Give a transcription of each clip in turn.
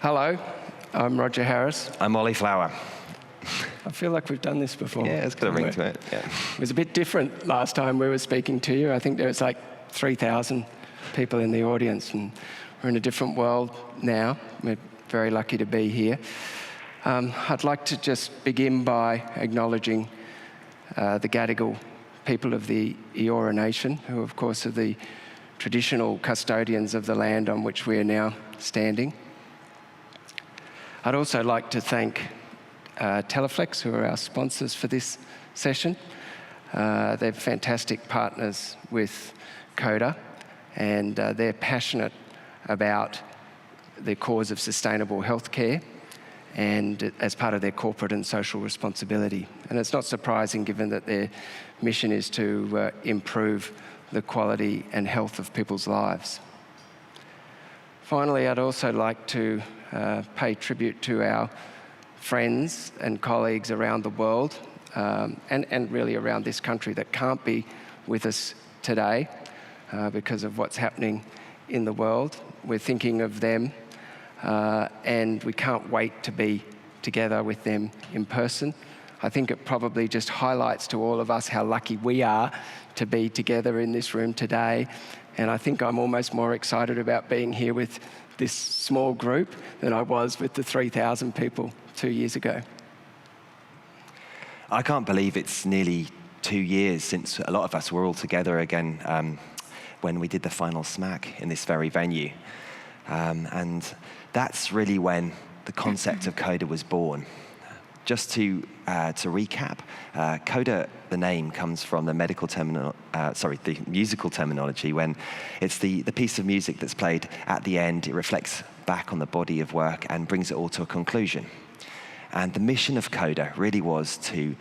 Hello, I'm Roger Harris. I'm Ollie Flower. I feel like we've done this before. Yeah, it's got a ring to it. Yeah. It was a bit different last time we were speaking to you. I think there was like 3,000 people in the audience, and we're in a different world now. We're very lucky to be here. I'd like to just begin by acknowledging the Gadigal people of the Eora Nation, who of course are the traditional custodians of the land on which we are now standing. I'd also like to thank Teleflex, who are our sponsors for this session. They're fantastic partners with CODA, and they're passionate about the cause of sustainable healthcare and as part of their corporate and social responsibility. And it's not surprising, given that their mission is to improve the quality and health of people's lives. Finally, I'd also like to pay tribute to our friends and colleagues around the world and really around this country that can't be with us today because of what's happening in the world. We're thinking of them and we can't wait to be together with them in person. I think it probably just highlights to all of us how lucky we are to be together in this room today. And I think I'm almost more excited about being here with this small group than I was with the 3,000 people 2 years ago. I can't believe it's nearly 2 years since a lot of us were all together again when we did the final smack in this very venue. And that's really when the concept of CODA was born. Just to recap, CODA, the name, comes from the the musical terminology, when it's the piece of music that's played at the end. It reflects back on the body of work and brings it all to a conclusion. And the mission of CODA really was to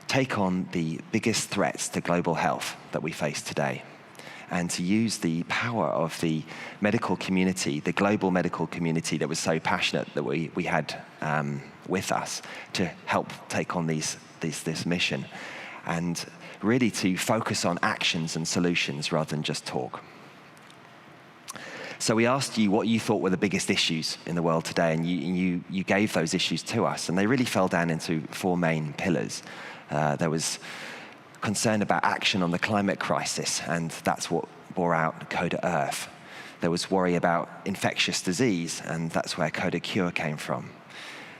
take on the biggest threats to global health that we face today, and to use the power of the medical community, the global medical community that was so passionate that we had with us, to help take on this mission, and really to focus on actions and solutions rather than just talk. So we asked you what you thought were the biggest issues in the world today, and you gave those issues to us, and they really fell down into 4 main pillars. There was concern about action on the climate crisis, and that's what bore out CODA Earth. There was worry about infectious disease, and that's where CODA Cure came from.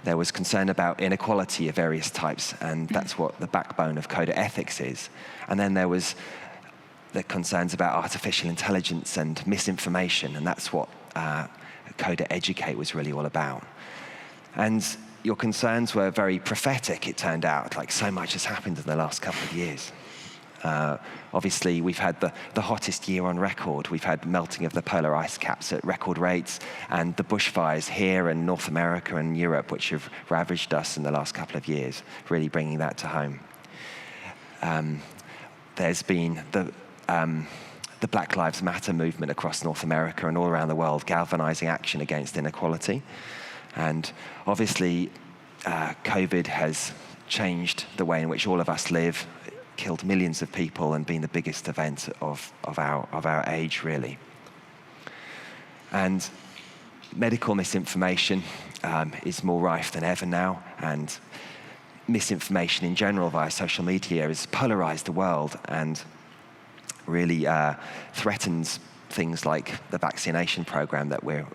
There was concern about inequality of various types, and that's what the backbone of CODA Ethics is. And then there was the concerns about artificial intelligence and misinformation, and that's what CODA Educate was really all about. And your concerns were very prophetic, it turned out, like so much has happened in the last couple of years. Obviously, we've had the hottest year on record. We've had melting of the polar ice caps at record rates, and the bushfires here in North America and Europe, which have ravaged us in the last couple of years, really bringing that to home. There's been the Black Lives Matter movement across North America and all around the world, galvanizing action against inequality. And obviously, COVID has changed the way in which all of us live, killed millions of people, and been the biggest event of our age, really. And medical misinformation is more rife than ever now, and misinformation in general via social media has polarized the world and really threatens things like the vaccination program that we're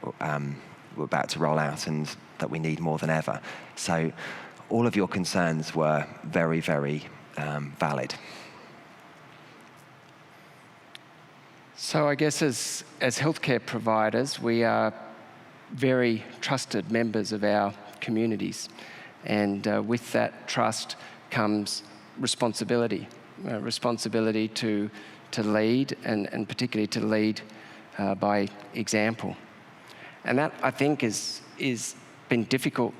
about to roll out and that we need more than ever. So all of your concerns were very, very valid. So I guess as healthcare providers, we are very trusted members of our communities. And with that trust comes responsibility, responsibility to lead, and particularly to lead by example. And that, I think, is been difficult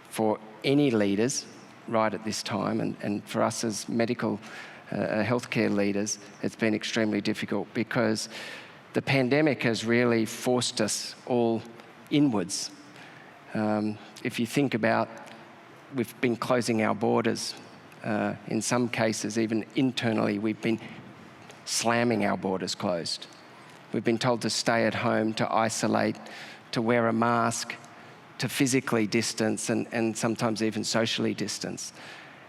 for any leaders right at this time, and for us as medical healthcare leaders, it's been extremely difficult because the pandemic has really forced us all inwards. If you think about, we've been closing our borders. In some cases, even internally, we've been slamming our borders closed. We've been told to stay at home, to isolate, to wear a mask, to physically distance, and sometimes even socially distance.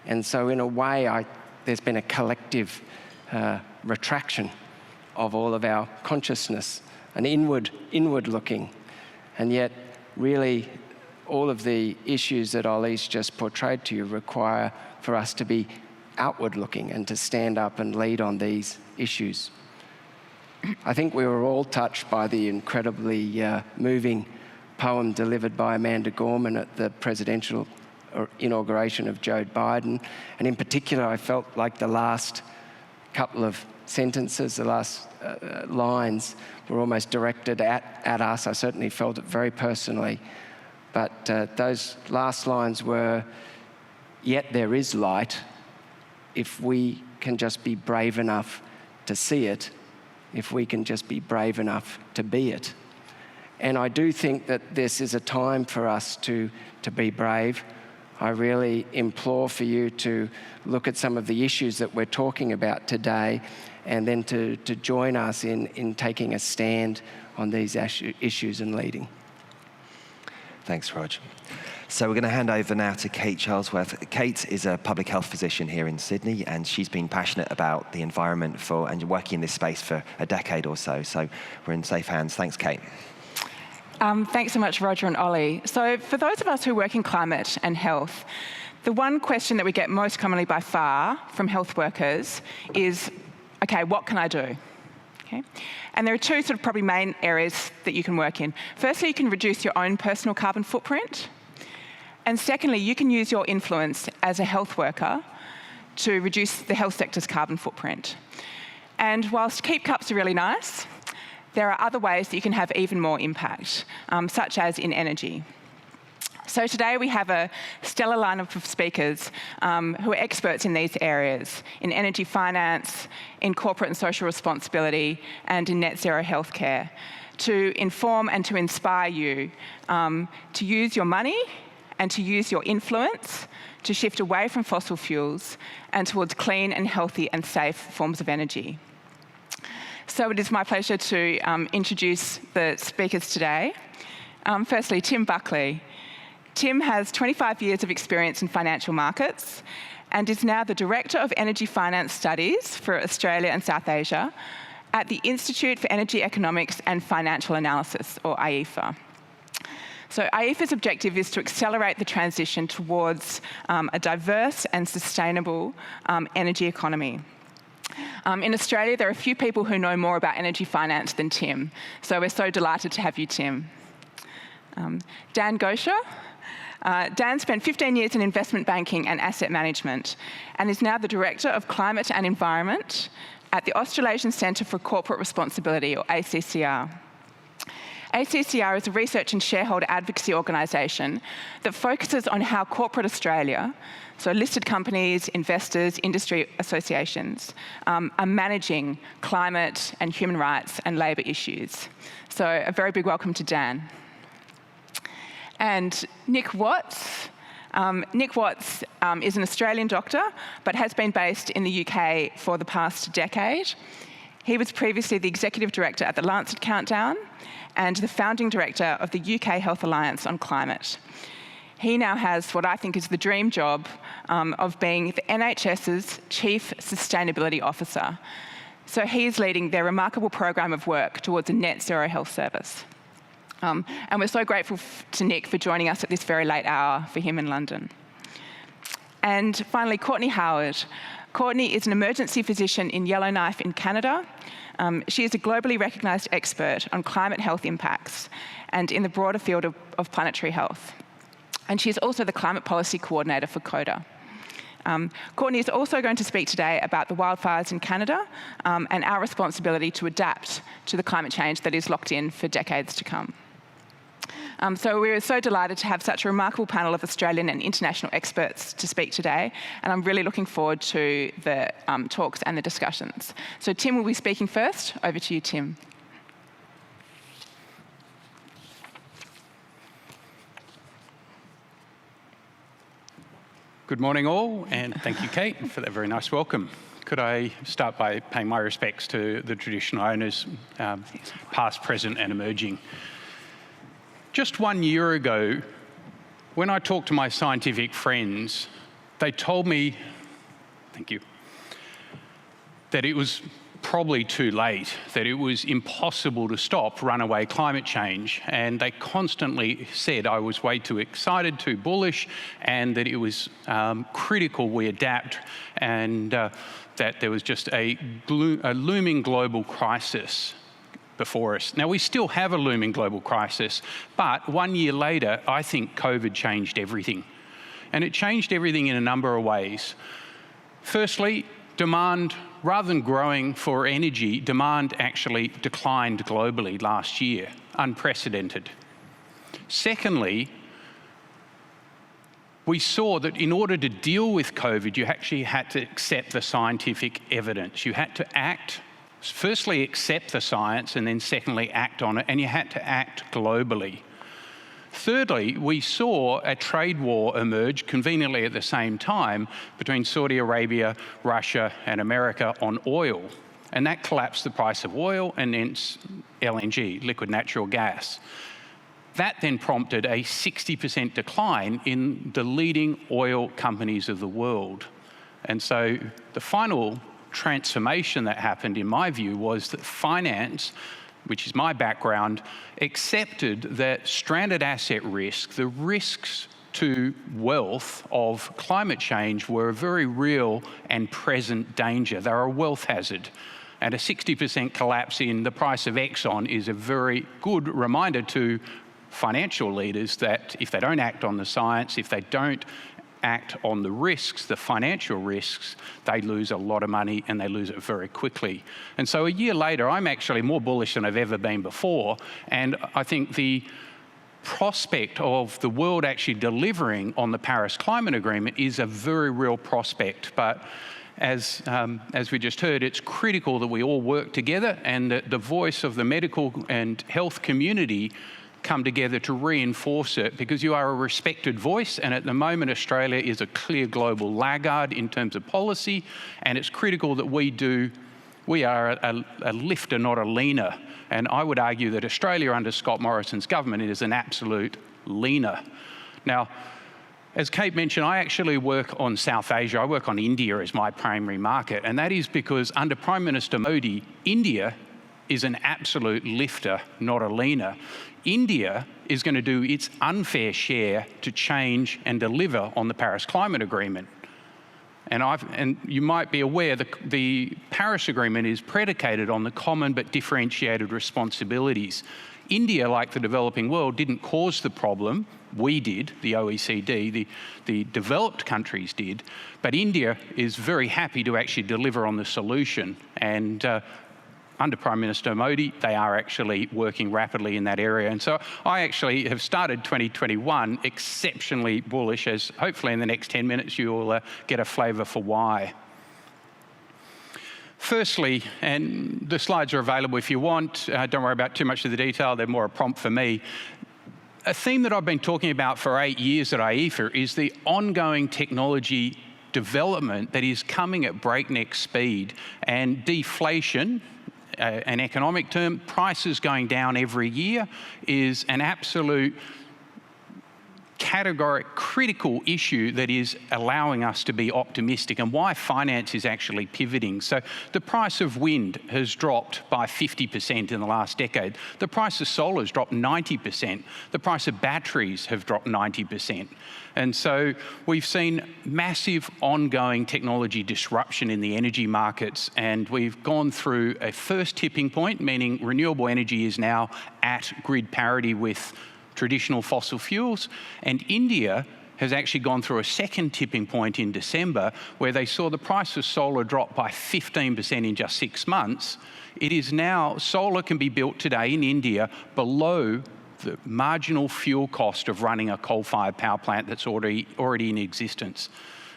And so in a way, there's been a collective retraction of all of our consciousness, an inward looking. And yet, really, all of the issues that Ollie's just portrayed to you require for us to be outward looking and to stand up and lead on these issues. I think we were all touched by the incredibly moving poem delivered by Amanda Gorman at the presidential inauguration of Joe Biden. And in particular, I felt like the last couple of sentences, the last lines were almost directed at us. I certainly felt it very personally. But those last lines were, "Yet there is light if we can just be brave enough to see it, if we can just be brave enough to be it." And I do think that this is a time for us to be brave. I really implore for you to look at some of the issues that we're talking about today, and then to join us in taking a stand on these issues and leading. Thanks, Rog. So we're going to hand over now to Kate Charlesworth. Kate is a public health physician here in Sydney, and she's been passionate about the environment and working in this space for a decade or so. So we're in safe hands. Thanks, Kate. Thanks so much, Roger and Ollie. So for those of us who work in climate and health, the one question that we get most commonly by far from health workers is, okay, what can I do? Okay. And there are two sort of probably main areas that you can work in. Firstly, you can reduce your own personal carbon footprint. And secondly, you can use your influence as a health worker to reduce the health sector's carbon footprint. And whilst keep cups are really nice, there are other ways that you can have even more impact, such as in energy. So today we have a stellar lineup of speakers who are experts in these areas, in energy finance, in corporate and social responsibility, and in net zero healthcare, to inform and to inspire you to use your money and to use your influence to shift away from fossil fuels and towards clean and healthy and safe forms of energy. So it is my pleasure to introduce the speakers today. Firstly, Tim Buckley. Tim has 25 years of experience in financial markets and is now the Director of Energy Finance Studies for Australia and South Asia at the Institute for Energy Economics and Financial Analysis, or IEFA. So IEFA's objective is to accelerate the transition towards a diverse and sustainable energy economy. In Australia, there are a few people who know more about energy finance than Tim, so we're so delighted to have you, Tim. Dan Gosha. Dan spent 15 years in investment banking and asset management and is now the Director of Climate and Environment at the Australasian Centre for Corporate Responsibility, or ACCR. ACCR is a research and shareholder advocacy organisation that focuses on how corporate Australia, so listed companies, investors, industry associations, are managing climate and human rights and labour issues. So a very big welcome to Dan. And Nick Watts. Nick Watts is an Australian doctor, but has been based in the UK for the past decade. He was previously the Executive Director at the Lancet Countdown and the founding director of the UK Health Alliance on Climate. He now has what I think is the dream job of being the NHS's Chief Sustainability Officer. So he is leading their remarkable program of work towards a net zero health service. And we're so grateful to Nick for joining us at this very late hour for him in London. And finally, Courtney Howard. Courtney is an emergency physician in Yellowknife in Canada. She is a globally recognised expert on climate health impacts and in the broader field of planetary health. And she is also the climate policy coordinator for CODA. Courtney is also going to speak today about the wildfires in Canada and our responsibility to adapt to the climate change that is locked in for decades to come. So we're so delighted to have such a remarkable panel of Australian and international experts to speak today, and I'm really looking forward to the talks and the discussions. So Tim will be speaking first. Over to you, Tim. Good morning all, and thank you, Kate, for that very nice welcome. Could I start by paying my respects to the traditional owners, past, present and emerging. Just 1 year ago, when I talked to my scientific friends, they told me, thank you, that it was probably too late, that it was impossible to stop runaway climate change. And they constantly said I was way too excited, too bullish, and that it was critical we adapt, and that there was just a looming global crisis before us. Now, we still have a looming global crisis, but 1 year later, I think COVID changed everything. And it changed everything in a number of ways. Firstly, demand, rather than growing for energy, demand actually declined globally last year, unprecedented. Secondly, we saw that in order to deal with COVID, you actually had to accept the scientific evidence. You had to act, firstly accept the science, and then secondly act on it, and you had to act globally. Thirdly, we saw a trade war emerge conveniently at the same time between Saudi Arabia, Russia and America on oil. And that collapsed the price of oil and hence LNG, liquid natural gas. That then prompted a 60% decline in the leading oil companies of the world. And so the final transformation that happened, in my view, was that finance, which is my background, accepted that stranded asset risk, the risks to wealth of climate change, were a very real and present danger. They're a wealth hazard. And a 60% collapse in the price of Exxon is a very good reminder to financial leaders that if they don't act on the science, if they don't act on the risks, the financial risks, they lose a lot of money and they lose it very quickly. And so a year later, I'm actually more bullish than I've ever been before. And I think the prospect of the world actually delivering on the Paris Climate Agreement is a very real prospect. But as we just heard, it's critical that we all work together and that the voice of the medical and health community come together to reinforce it, because you are a respected voice, and at the moment Australia is a clear global laggard in terms of policy, and it's critical that we are a lifter, not a leaner. And I would argue that Australia under Scott Morrison's government is an absolute leaner. Now, as Kate mentioned, I actually work on South Asia. I work on India as my primary market, and that is because under Prime Minister Modi, India is an absolute lifter, not a leaner. India is going to do its unfair share to change and deliver on the Paris Climate Agreement. And you might be aware that the Paris Agreement is predicated on the common but differentiated responsibilities. India, like the developing world, didn't cause the problem. We did, the OECD, the developed countries did. But India is very happy to actually deliver on the solution. And under Prime Minister Modi, they are actually working rapidly in that area. And so I actually have started 2021 exceptionally bullish, as hopefully in the next 10 minutes you'll get a flavour for why. Firstly, and the slides are available if you want, don't worry about too much of the detail, they're more a prompt for me. A theme that I've been talking about for 8 years at IEFA is the ongoing technology development that is coming at breakneck speed, and deflation, an economic term, prices going down every year is an absolute categoric critical issue that is allowing us to be optimistic, and why finance is actually pivoting. So the price of wind has dropped by 50% in the last decade. The price of solar has dropped 90%. The price of batteries have dropped 90%. And so we've seen massive ongoing technology disruption in the energy markets, and we've gone through a first tipping point, meaning renewable energy is now at grid parity with traditional fossil fuels, and India has actually gone through a second tipping point in December where they saw the price of solar drop by 15% in just 6 months. It is now, solar can be built today in India below the marginal fuel cost of running a coal-fired power plant that's already in existence.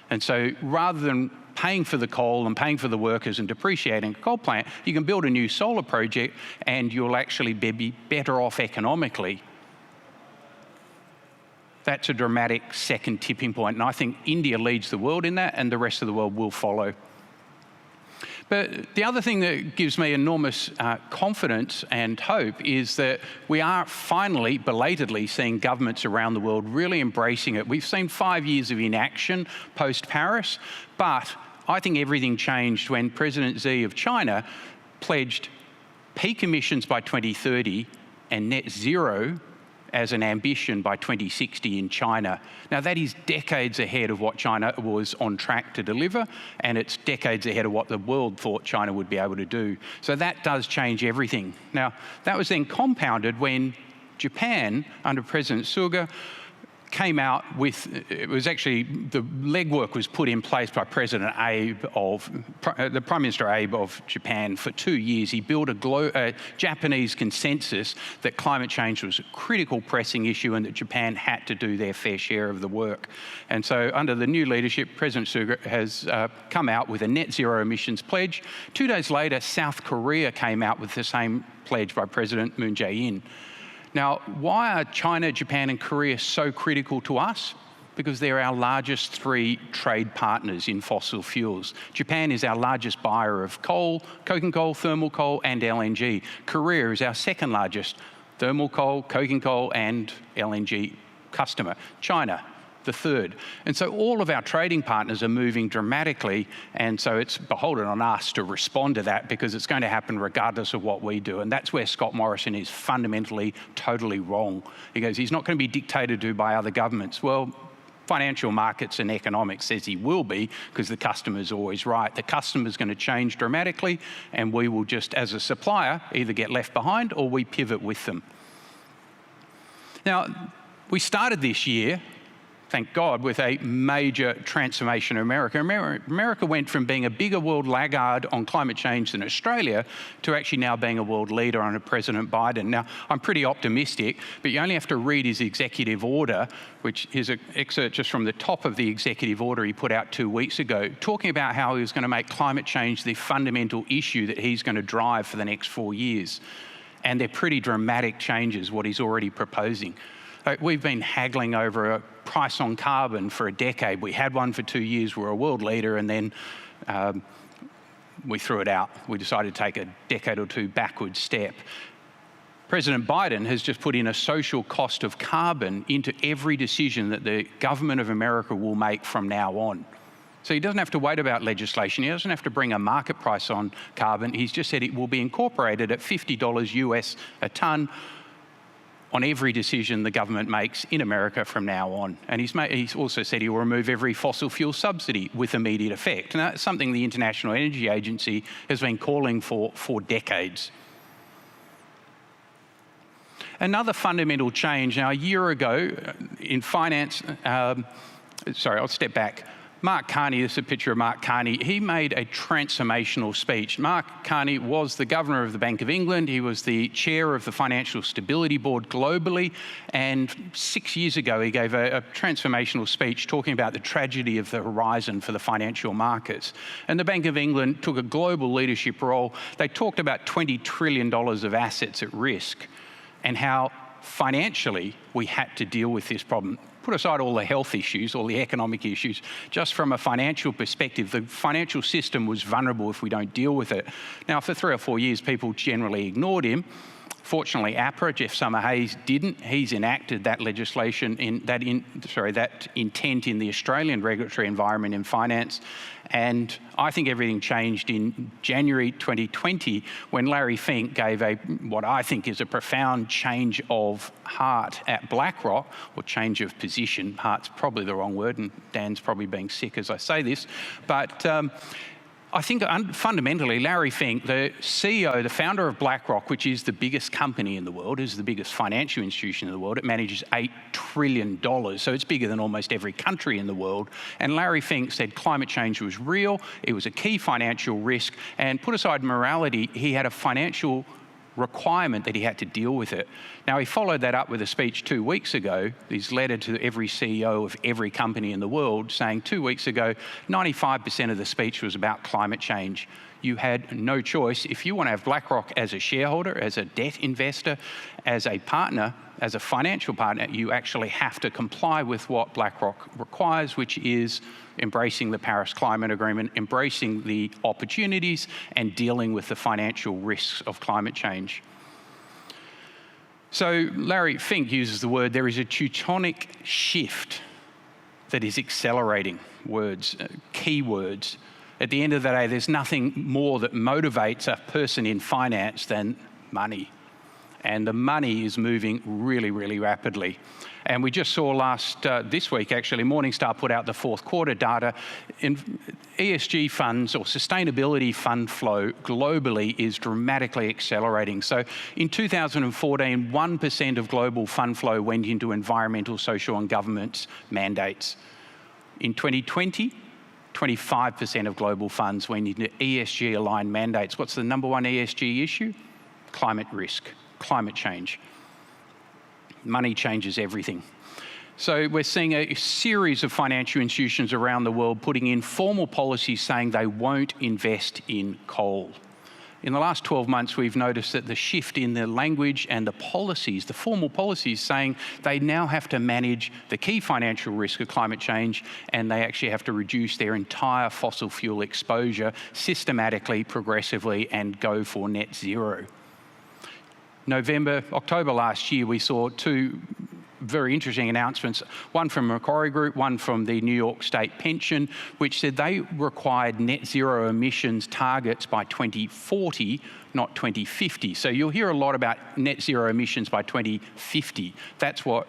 And so rather than paying for the coal and paying for the workers and depreciating a coal plant, you can build a new solar project and you'll actually be better off economically. That's a dramatic second tipping point, and I think India leads the world in that, and the rest of the world will follow. But the other thing that gives me enormous confidence and hope is that we are finally, belatedly, seeing governments around the world really embracing it. We've seen 5 years of inaction post-Paris, but I think everything changed when President Xi of China pledged peak emissions by 2030 and net zero as an ambition by 2060 in China. Now that is decades ahead of what China was on track to deliver, and it's decades ahead of what the world thought China would be able to do. So that does change everything. Now that was then compounded when Japan, under President Suga, came out with, it was actually, the legwork was put in place by the Prime Minister Abe of Japan for 2 years. He built a Japanese consensus that climate change was a critical pressing issue and that Japan had to do their fair share of the work. And so under the new leadership, President Suga has come out with a net zero emissions pledge. 2 days later, South Korea came out with the same pledge by President Moon Jae-in. Now, why are China, Japan and Korea so critical to us? Because they're our largest 3 trade partners in fossil fuels. Japan is our largest buyer of coal, coking coal, thermal coal and LNG. Korea is our second largest thermal coal, coking coal and LNG customer. China, the third. And so all of our trading partners are moving dramatically, and so it's beholden on us to respond to that, because it's going to happen regardless of what we do. And that's where Scott Morrison is fundamentally totally wrong. He goes, he's not going to be dictated to by other governments. Well, financial markets and economics says he will be, because the customer's always right. The customer's going to change dramatically, and we will just, as a supplier, either get left behind or we pivot with them. Now, we started this year, thank God, with a major transformation in America. America went from being a bigger world laggard on climate change than Australia to actually now being a world leader under President Biden. Now, I'm pretty optimistic, but you only have to read his executive order, which is an excerpt just from the top of the executive order he put out 2 weeks ago, talking about how he was going to make climate change the fundamental issue that he's going to drive for the next 4 years. And they're pretty dramatic changes, what he's already proposing. We've been haggling over a price on carbon for a decade. We had one for 2 years, we were a world leader, and then we threw it out. We decided to take a decade or two backward step. President Biden has just put in a social cost of carbon into every decision that the government of America will make from now on. So he doesn't have to wait about legislation. He doesn't have to bring a market price on carbon. He's just said it will be incorporated at $50 US a tonne on every decision the government makes in America from now on. And he's also said he will remove every fossil fuel subsidy with immediate effect. And that's something the International Energy Agency has been calling for decades. Another fundamental change, now a year ago in finance, I'll step back. Mark Carney, this is a picture of Mark Carney. He made a transformational speech. Mark Carney was the governor of the Bank of England. He was the chair of the Financial Stability Board globally. And 6 years ago, he gave a transformational speech talking about the tragedy of the horizon for the financial markets. And the Bank of England took a global leadership role. They talked about $20 trillion of assets at risk and how financially, we had to deal with this problem. Put aside all the health issues, all the economic issues, just from a financial perspective, the financial system was vulnerable if we don't deal with it. Now, for 3 or 4 years, people generally ignored him. Fortunately, APRA, Jeff Summer-Hayes, didn't. He's enacted that legislation, that intent in the Australian regulatory environment in finance. And I think everything changed in January 2020 when Larry Fink gave what I think is a profound change of heart at BlackRock, or change of position. Heart's probably the wrong word, and Dan's probably being sick as I say this. But I think fundamentally, Larry Fink, the CEO, the founder of BlackRock, which is the biggest company in the world, is the biggest financial institution in the world. It manages $8 trillion, so it's bigger than almost every country in the world. And Larry Fink said climate change was real, it was a key financial risk, and put aside morality, he had a financial requirement that he had to deal with it. Now, he followed that up with a speech 2 weeks ago, his letter to every CEO of every company in the world, saying 2 weeks ago, 95% of the speech was about climate change. You had no choice. If you want to have BlackRock as a shareholder, as a debt investor, as a partner, as a financial partner, you actually have to comply with what BlackRock requires, which is embracing the Paris Climate Agreement, embracing the opportunities and dealing with the financial risks of climate change. So Larry Fink uses the word, there is a tectonic shift that is accelerating, words, key words. At the end of the day, there's nothing more that motivates a person in finance than money. And the money is moving really, really rapidly. And we just saw this week actually, Morningstar put out the fourth quarter data. In ESG funds or sustainability fund flow globally is dramatically accelerating. So in 2014, 1% of global fund flow went into environmental, social and governance mandates. In 2020, 25% of global funds went into ESG-aligned mandates. What's the number one ESG issue? Climate risk, climate change. Money changes everything. So we're seeing a series of financial institutions around the world putting in formal policies saying they won't invest in coal. In the last 12 months, we've noticed that the shift in the language and the policies, the formal policies, saying they now have to manage the key financial risk of climate change, and they actually have to reduce their entire fossil fuel exposure systematically, progressively, and go for net zero. October last year, we saw two very interesting announcements, one from Macquarie Group, one from the New York State Pension, which said they required net zero emissions targets by 2040, not 2050. So you'll hear a lot about net zero emissions by 2050. That's what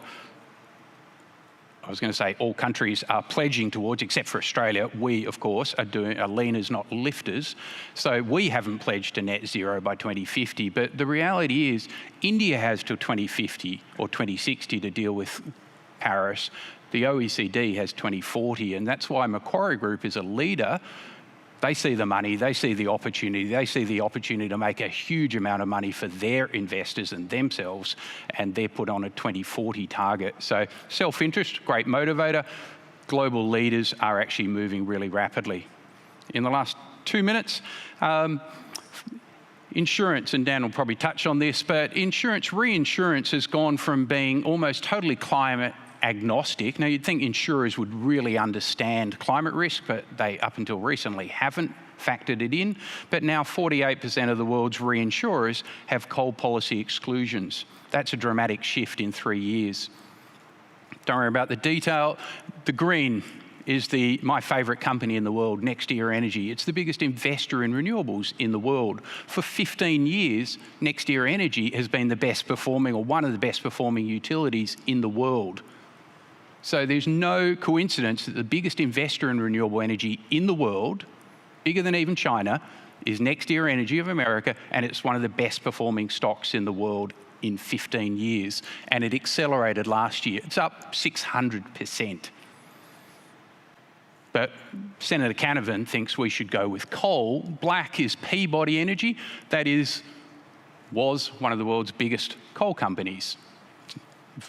I was going to say all countries are pledging towards, except for Australia. We, of course, are leaners, not lifters. So we haven't pledged to net zero by 2050. But the reality is India has till 2050 or 2060 to deal with Paris. The OECD has 2040. And that's why Macquarie Group is a leader. They see the money, they see the opportunity to make a huge amount of money for their investors and themselves, and they're put on a 2040 target. So self-interest, great motivator. Global leaders are actually moving really rapidly. In the last 2 minutes, insurance, and Dan will probably touch on this, but reinsurance has gone from being almost totally climate agnostic. Now, you'd think insurers would really understand climate risk, but they, up until recently, haven't factored it in. But now 48% of the world's reinsurers have coal policy exclusions. That's a dramatic shift in 3 years. Don't worry about the detail. The green is my favourite company in the world, Nexteer Energy. It's the biggest investor in renewables in the world. For 15 years, Nexteer Energy has been the best performing, or one of the best performing utilities in the world. So there's no coincidence that the biggest investor in renewable energy in the world, bigger than even China, is Nexteer Energy of America, and it's one of the best performing stocks in the world in 15 years. And it accelerated last year. It's up 600%. But Senator Canavan thinks we should go with coal. Black is Peabody Energy. That was one of the world's biggest coal companies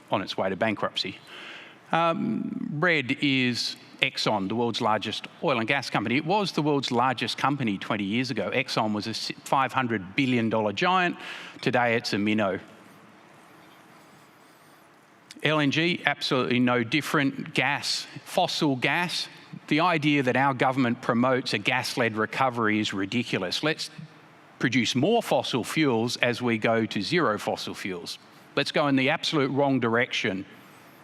on its way to bankruptcy. Red is Exxon, the world's largest oil and gas company. It was the world's largest company 20 years ago. Exxon was a $500 billion giant. Today it's a minnow. LNG, absolutely no different. Gas, fossil gas. The idea that our government promotes a gas-led recovery is ridiculous. Let's produce more fossil fuels as we go to zero fossil fuels. Let's go in the absolute wrong direction.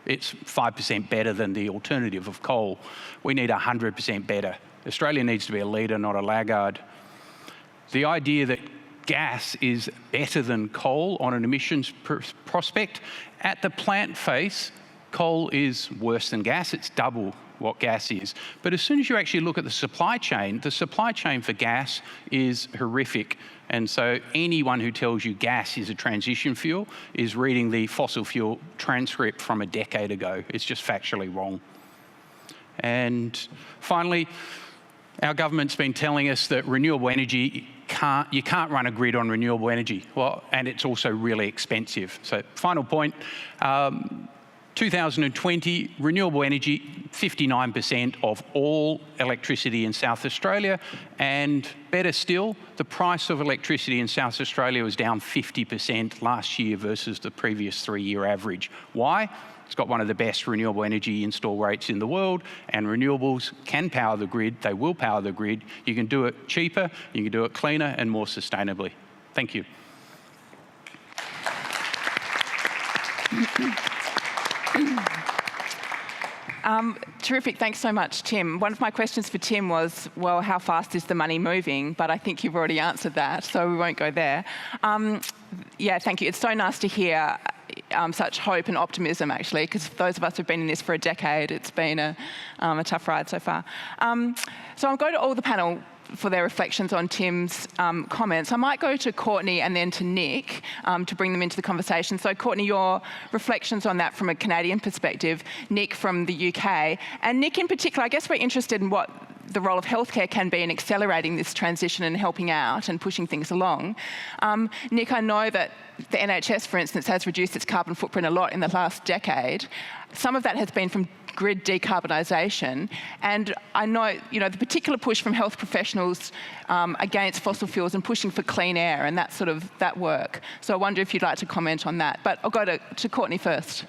It's 5% better than the alternative of coal. We need 100% better. Australia needs to be a leader, not a laggard. The idea that gas is better than coal on an emissions prospect, at the plant face, coal is worse than gas. It's double what gas is. But as soon as you actually look at the supply chain for gas is horrific. And so anyone who tells you gas is a transition fuel is reading the fossil fuel transcript from a decade ago. It's just factually wrong. And finally, our government's been telling us that renewable energy, you can't run a grid on renewable energy. Well, and it's also really expensive. So final point, 2020, renewable energy, 59% of all electricity in South Australia, and better still, the price of electricity in South Australia was down 50% last year versus the previous 3-year average. Why? It's got one of the best renewable energy install rates in the world, and renewables can power the grid, they will power the grid. You can do it cheaper, you can do it cleaner and more sustainably. Thank you. Terrific, thanks so much, Tim. One of my questions for Tim was, well, how fast is the money moving? But I think you've already answered that, so we won't go there. Yeah, thank you. It's so nice to hear such hope and optimism, actually, because those of us who've been in this for a decade, it's been a tough ride so far. So I'll go to all the panel for their reflections on Tim's comments. I might go to Courtney and then to Nick to bring them into the conversation. So Courtney, your reflections on that from a Canadian perspective, Nick from the UK. And Nick in particular, I guess we're interested in what the role of healthcare can be in accelerating this transition and helping out and pushing things along. Nick, I know that the NHS, for instance, has reduced its carbon footprint a lot in the last decade. Some of that has been from grid decarbonisation, and I know, the particular push from health professionals against fossil fuels and pushing for clean air and that work. So I wonder if you'd like to comment on that. But I'll go to Courtney first.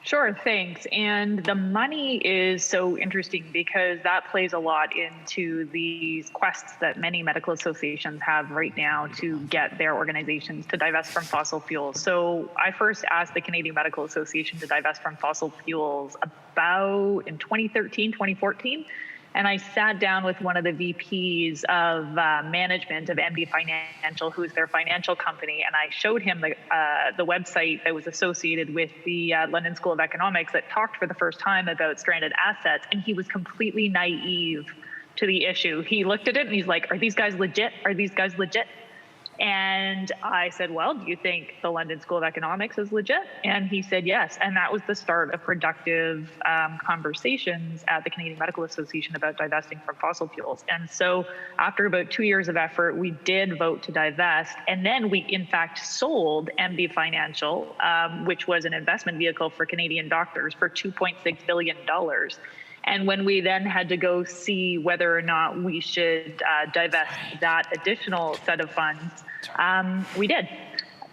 Sure, thanks. And the money is so interesting because that plays a lot into these quests that many medical associations have right now to get their organizations to divest from fossil fuels. So I first asked the Canadian Medical Association to divest from fossil fuels about in 2013, 2014. And I sat down with one of the VPs of management of MD Financial, who's their financial company, and I showed him the website that was associated with the London School of Economics that talked for the first time about stranded assets, and he was completely naive to the issue. He looked at it and he's like, "Are these guys legit? Are these guys legit?" And I said, "Well, do you think the London School of Economics is legit?" And he said yes. And that was the start of productive conversations at the Canadian Medical Association about divesting from fossil fuels. And so after about 2 years of effort, we did vote to divest. And then we, in fact, sold MD Financial, which was an investment vehicle for Canadian doctors, for $2.6 billion. And when we then had to go see whether or not we should divest that additional set of funds, we did.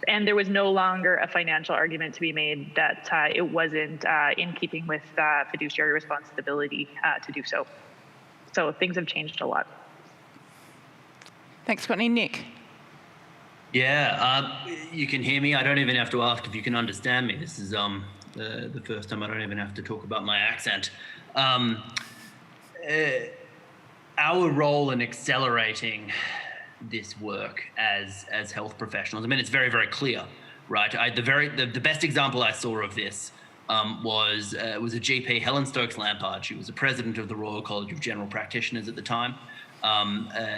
And there was no longer a financial argument to be made that it wasn't in keeping with fiduciary responsibility to do so. So things have changed a lot. Thanks, Courtney. Nick? Yeah, you can hear me. I don't even have to ask if you can understand me. This is the first time I don't even have to talk about my accent. Our role in accelerating this work as health professionals, I mean, it's very, very clear, right? The best example I saw of this was a GP, Helen Stokes-Lampard. She was the president of the Royal College of General Practitioners at the time.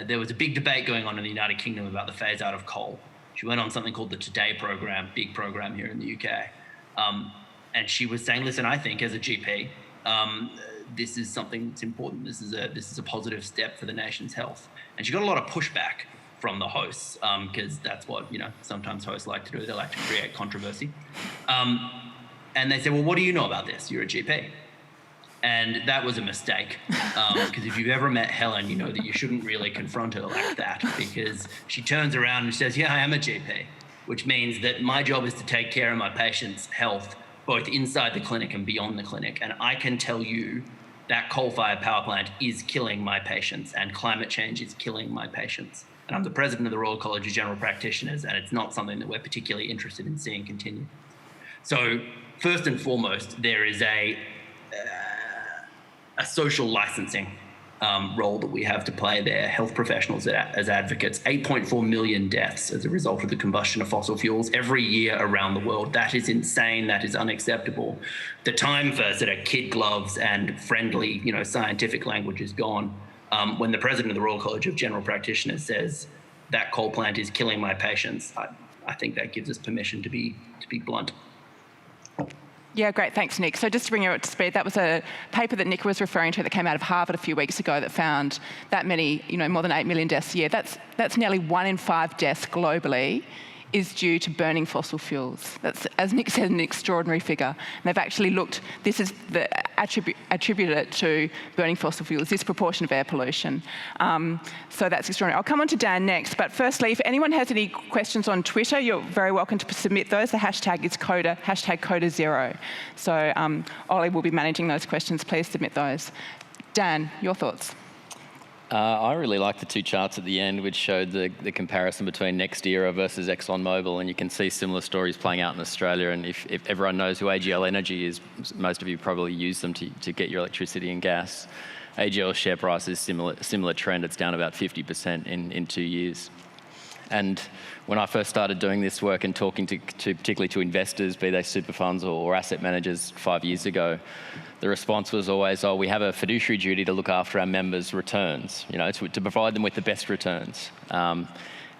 There was a big debate going on in the United Kingdom about the phase out of coal. She went on something called the Today program, big program here in the UK. And she was saying, listen, I think as a GP, this is something that's important. This is a positive step for the nation's health. And she got a lot of pushback from the hosts because that's what sometimes hosts like to do. They like to create controversy. And they said, well, what do you know about this? You're a GP. And that was a mistake because if you've ever met Helen, you know that you shouldn't really confront her like that because she turns around and says, yeah, I am a GP. which means that my job is to take care of my patients' health, both inside the clinic and beyond the clinic. And I can tell you that coal-fired power plant is killing my patients, and climate change is killing my patients. And I'm the president of the Royal College of General Practitioners, and it's not something that we're particularly interested in seeing continue. So first and foremost, there is a social licensing role that we have to play there, health professionals as advocates. 8.4 million deaths as a result of the combustion of fossil fuels every year around the world. That is insane. That is unacceptable. The time for sort of kid gloves and friendly, scientific language is gone. When the president of the Royal College of General Practitioners says that coal plant is killing my patients, I think that gives us permission to be blunt. Yeah, great. Thanks, Nick. So just to bring you up to speed, that was a paper that Nick was referring to that came out of Harvard a few weeks ago that found that many, more than 8 million deaths a year. That's nearly 1 in 5 deaths globally is due to burning fossil fuels. That's, as Nick said, an extraordinary figure. And they've actually looked, this is attributed it to burning fossil fuels, this proportion of air pollution. So that's extraordinary. I'll come on to Dan next, but firstly, if anyone has any questions on Twitter, you're very welcome to submit those. The hashtag is CODA, #CODA0. So Ollie will be managing those questions. Please submit those. Dan, your thoughts? I really like the 2 charts at the end, which showed the comparison between NextEra versus ExxonMobil, and you can see similar stories playing out in Australia. And if everyone knows who AGL Energy is, most of you probably use them to get your electricity and gas. AGL's share price is similar trend. It's down about 50% in 2 years. And when I first started doing this work and talking to particularly to investors, be they super funds or asset managers 5 years ago, the response was always, we have a fiduciary duty to look after our members' returns, to provide them with the best returns.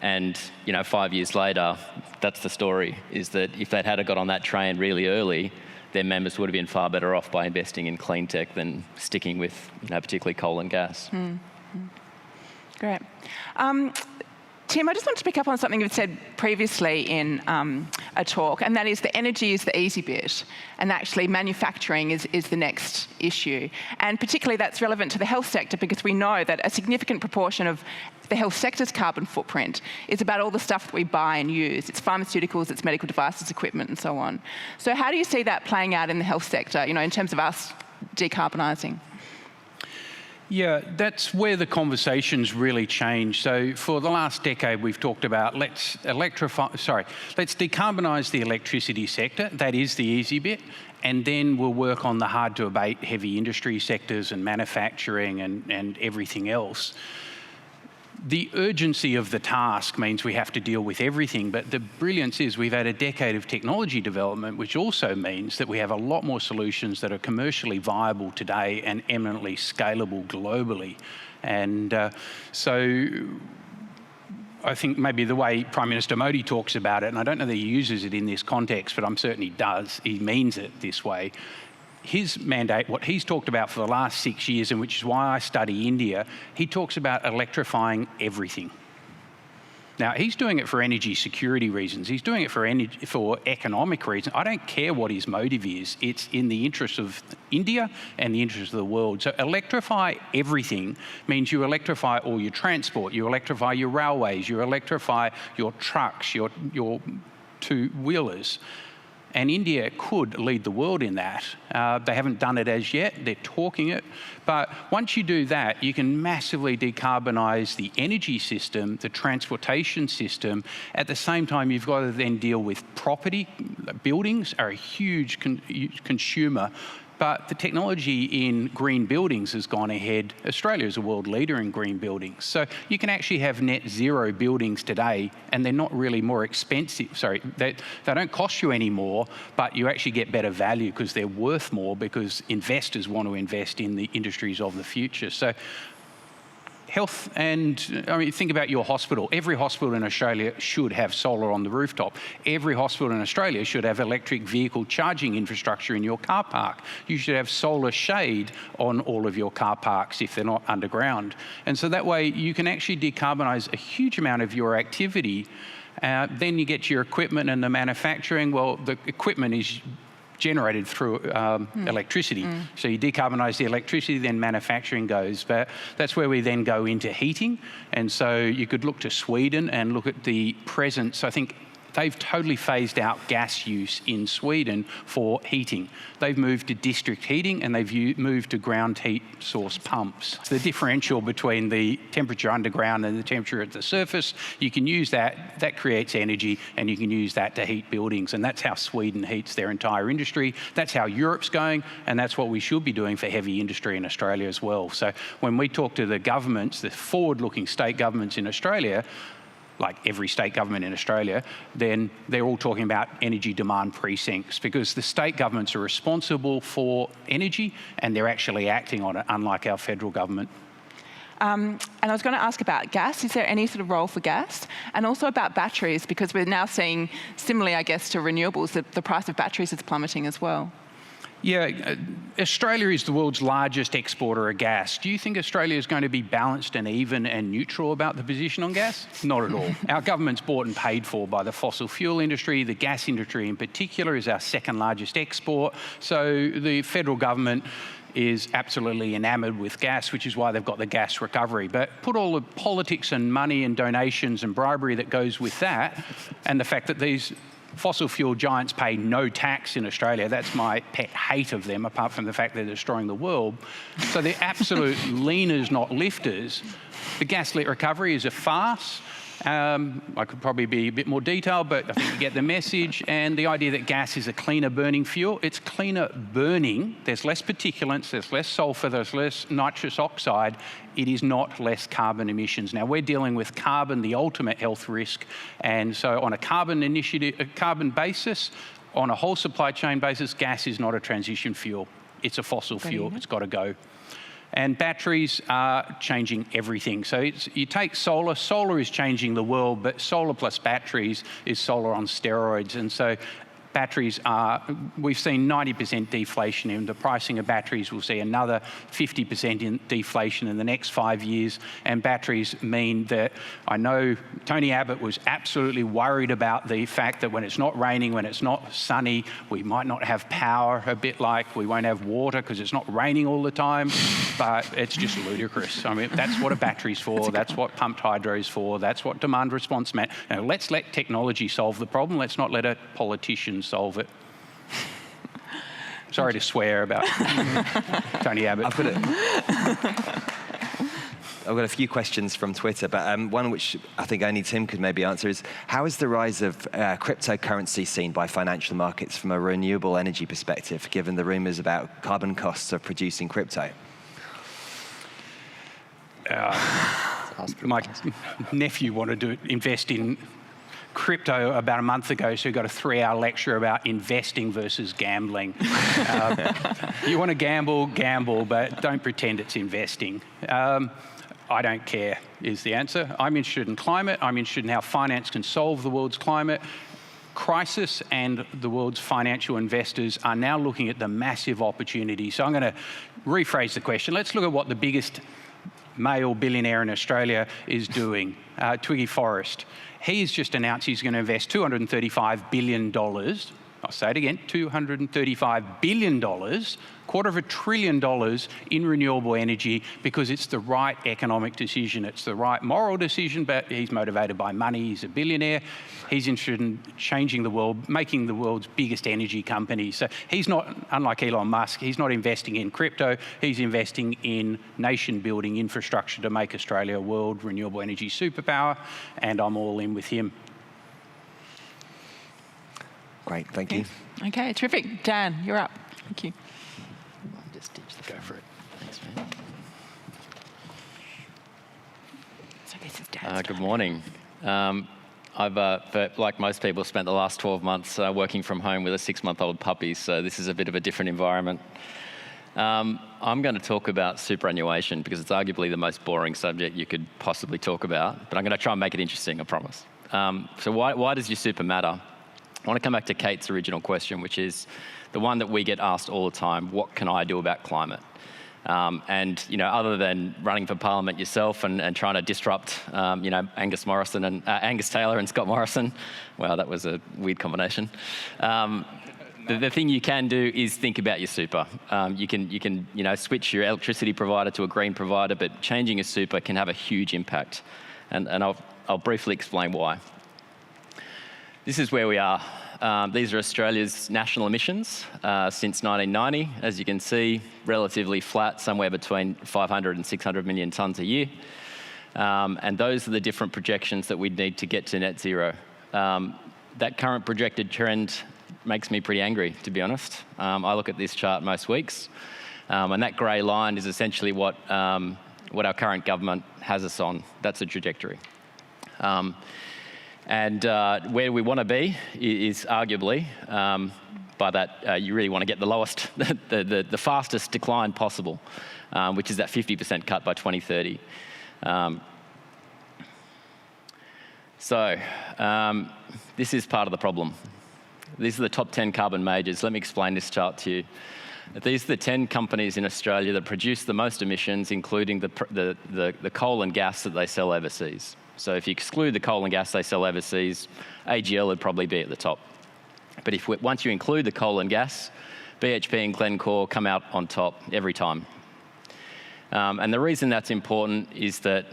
And 5 years later, that's the story, is that if they'd had got on that train really early, their members would have been far better off by investing in clean tech than sticking with particularly coal and gas. Great. Tim, I just want to pick up on something you've said previously in a talk, and that is that energy is the easy bit, and actually manufacturing is the next issue. And particularly that's relevant to the health sector, because we know that a significant proportion of the health sector's carbon footprint is about all the stuff that we buy and use. It's pharmaceuticals, it's medical devices, equipment, and so on. So how do you see that playing out in the health sector, in terms of us decarbonising? Yeah, that's where the conversation's really changed. So for the last decade, we've talked about let's decarbonise the electricity sector. That is the easy bit. And then we'll work on the hard to abate heavy industry sectors and manufacturing and everything else. The urgency of the task means we have to deal with everything, but the brilliance is we've had a decade of technology development, which also means that we have a lot more solutions that are commercially viable today and eminently scalable globally. And so I think maybe the way Prime Minister Modi talks about it, and I don't know that he uses it in this context, but I'm certain he does, he means it this way. His mandate, what he's talked about for the last 6 years, and which is why I study India, he talks about electrifying everything. Now, he's doing it for energy security reasons. He's doing it for economic reasons. I don't care what his motive is. It's in the interest of India and the interest of the world. So electrify everything means you electrify all your transport, you electrify your railways, you electrify your trucks, your two-wheelers. And India could lead the world in that. They haven't done it as yet, they're talking it. But once you do that, you can massively decarbonise the energy system, the transportation system. At the same time, you've got to then deal with property. Buildings are a huge consumer. But the technology in green buildings has gone ahead. Australia is a world leader in green buildings. So you can actually have net zero buildings today, and they're not really more expensive. Sorry, they don't cost you any more, but you actually get better value because they're worth more, because investors want to invest in the industries of the future. So health, and think about your hospital. Every hospital in Australia should have solar on the rooftop. Every hospital in Australia should have electric vehicle charging infrastructure in your car park. You should have solar shade on all of your car parks if they're not underground. And so that way you can actually decarbonise a huge amount of your activity. Then you get your equipment and the manufacturing. Well, the equipment is generated through electricity. So you decarbonise the electricity, then manufacturing goes. But that's where we then go into heating. And so you could look to Sweden and look at the presence. I think They've totally phased out gas use in Sweden for heating. They've moved to district heating and they've moved to ground heat source pumps. The differential between the temperature underground and the temperature at the surface, you can use that creates energy, and you can use that to heat buildings. And that's how Sweden heats their entire industry. That's how Europe's going, and that's what we should be doing for heavy industry in Australia as well. So when we talk to the governments, the forward-looking state governments in Australia, like every state government in Australia, then they're all talking about energy demand precincts, because the state governments are responsible for energy and they're actually acting on it, unlike our federal government. And I was going to ask about gas. Is there any sort of role for gas? And also about batteries, because we're now seeing, similarly, I guess, to renewables, that the price of batteries is plummeting as well. Yeah, Australia is the world's largest exporter of gas. Do you think Australia is going to be balanced and even and neutral about the position on gas? Not at all. Our government's bought and paid for by the fossil fuel industry. The gas industry in particular is our second largest export. So the federal government is absolutely enamoured with gas, which is why they've got the gas recovery. But put all the politics and money and donations and bribery that goes with that, and the fact that these fossil fuel giants pay no tax in Australia. That's my pet hate of them, apart from the fact they're destroying the world. So they're absolute leaners, not lifters. The gaslit recovery is a farce. I could probably be a bit more detailed, but I think you get the message. And the idea that gas is a cleaner burning fuel, it's cleaner burning. There's less particulates, there's less sulphur, there's less nitrous oxide. It is not less carbon emissions. Now, we're dealing with carbon, the ultimate health risk. And so on a carbon basis, on a whole supply chain basis, gas is not a transition fuel. It's a fossil fuel. It's got to go. And batteries are changing everything. So you take solar. Solar is changing the world, but solar plus batteries is solar on steroids. And so batteries are, we've seen 90% deflation in the pricing of batteries. We'll see another 50% in deflation in the next 5 years. And batteries mean that, I know Tony Abbott was absolutely worried about the fact that when it's not raining, when it's not sunny, we might not have power, a bit like we won't have water because it's not raining all the time. But it's just ludicrous. I mean, that's what a battery's for. That's what pumped hydro is for. That's what demand response meant. Now, let's let technology solve the problem. Let's not let a politician solve it. Sorry to swear about Tony Abbott. I've got a few questions from Twitter, but one which I think only Tim could maybe answer is, how is the rise of cryptocurrency seen by financial markets from a renewable energy perspective, given the rumours about carbon costs of producing crypto? My nephew wanted to invest in crypto about a month ago, so he got a 3-hour lecture about investing versus gambling. You want to gamble, but don't pretend it's investing. I don't care, is the answer. I'm interested in climate. I'm interested in how finance can solve the world's climate crisis, and the world's financial investors are now looking at the massive opportunity. So I'm going to rephrase the question. Let's look at what the biggest male billionaire in Australia is doing, Twiggy Forrest. He's just announced he's going to invest $235 billion. I'll say it again, $235 billion, $250 billion in renewable energy, because it's the right economic decision. It's the right moral decision, but he's motivated by money. He's a billionaire. He's interested in changing the world, making the world's biggest energy company. So he's not, unlike Elon Musk, he's not investing in crypto. He's investing in nation-building infrastructure to make Australia a world renewable energy superpower, and I'm all in with him. Great, thank you. Okay, terrific. Dan, you're up. Thank you. I'll just ditch the go for it. Thanks, man. So this is Dan's Good morning. I've, like most people, spent the last 12 months working from home with a 6-month-old puppy, so this is a bit of a different environment. I'm going to talk about superannuation because it's arguably the most boring subject you could possibly talk about, but I'm going to try and make it interesting, I promise. So why does your super matter? I want to come back to Kate's original question, which is the one that we get asked all the time: what can I do about climate? And other than running for Parliament yourself and trying to disrupt, Angus Morrison and Angus Taylor and Scott Morrison. Wow, that was a weird combination. The thing you can do is think about your super. You can switch your electricity provider to a green provider, but changing your super can have a huge impact. And I'll briefly explain why. this is where we are. These are Australia's national emissions since 1990. As you can see, relatively flat, somewhere between 500 and 600 million tonnes a year. And those are the different projections that we'd need to get to net zero. That current projected trend makes me pretty angry, to be honest. I look at this chart most weeks, and that grey line is essentially what our current government has us on. That's the trajectory. And where we want to be is arguably, by that you really want to get the lowest, the fastest decline possible, which is that 50% cut by 2030. This is part of the problem. These are the top 10 carbon majors. Let me explain this chart to you. These are the 10 companies in Australia that produce the most emissions, including the coal and gas that they sell overseas. So if you exclude the coal and gas they sell overseas, AGL would probably be at the top. But once you include the coal and gas, BHP and Glencore come out on top every time. And the reason that's important is that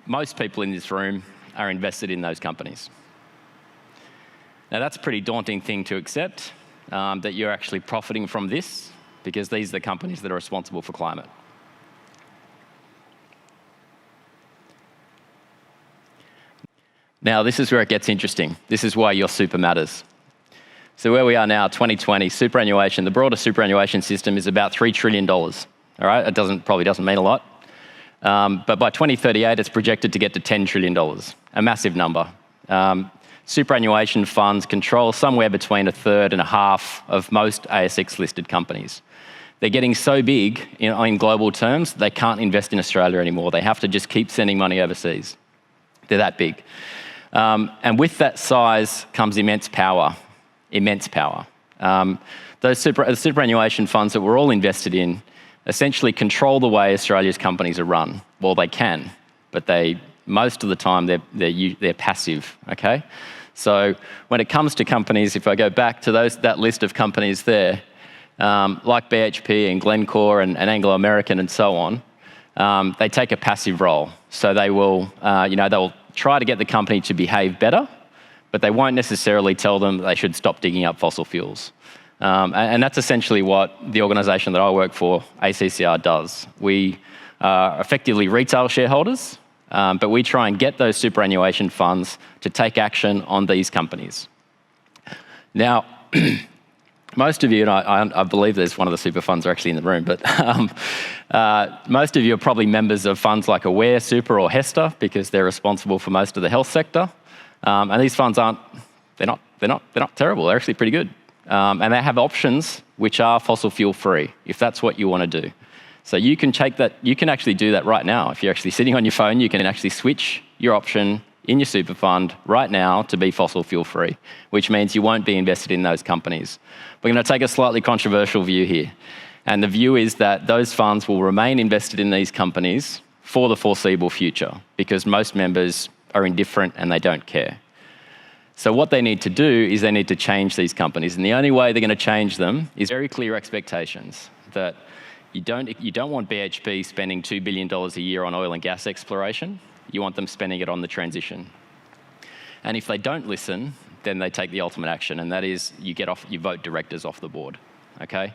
most people in this room are invested in those companies. Now that's a pretty daunting thing to accept, that you're actually profiting from this, because these are the companies that are responsible for climate. Now, this is where it gets interesting. This is why your super matters. So where we are now, 2020, superannuation, the broader superannuation system is about $3 trillion. All right, it probably doesn't mean a lot. But by 2038, it's projected to get to $10 trillion, a massive number. Superannuation funds control somewhere between a third and a half of most ASX-listed companies. They're getting so big in global terms, they can't invest in Australia anymore. They have to just keep sending money overseas. They're that big. And with that size comes immense power. Those superannuation funds that we're all invested in essentially control the way Australia's companies are run. Well, they can, but most of the time they're passive, okay? So when it comes to companies, if I go back to that list of companies there, like BHP and Glencore and Anglo American and so on, they take a passive role. So they will, they'll try to get the company to behave better, but they won't necessarily tell them they should stop digging up fossil fuels. And that's essentially what the organisation that I work for, ACCR, does. We are effectively retail shareholders, but we try and get those superannuation funds to take action on these companies. Now, most of you, and I believe there's one of the super funds are actually in the room, but most of you are probably members of funds like Aware Super or Hester, because they're responsible for most of the health sector. And these funds they're not terrible. They're actually pretty good. And they have options which are fossil fuel free, if that's what you want to do. So you can actually do that right now. If you're actually sitting on your phone, you can actually switch your option in your super fund right now to be fossil fuel free, which means you won't be invested in those companies. We're going to take a slightly controversial view here. And the view is that those funds will remain invested in these companies for the foreseeable future, because most members are indifferent and they don't care. So what they need to do is they need to change these companies. And the only way they're going to change them is very clear expectations that you don't want BHP spending $2 billion a year on oil and gas exploration. You want them spending it on the transition. And if they don't listen, then they take the ultimate action, and that is you vote directors off the board, okay?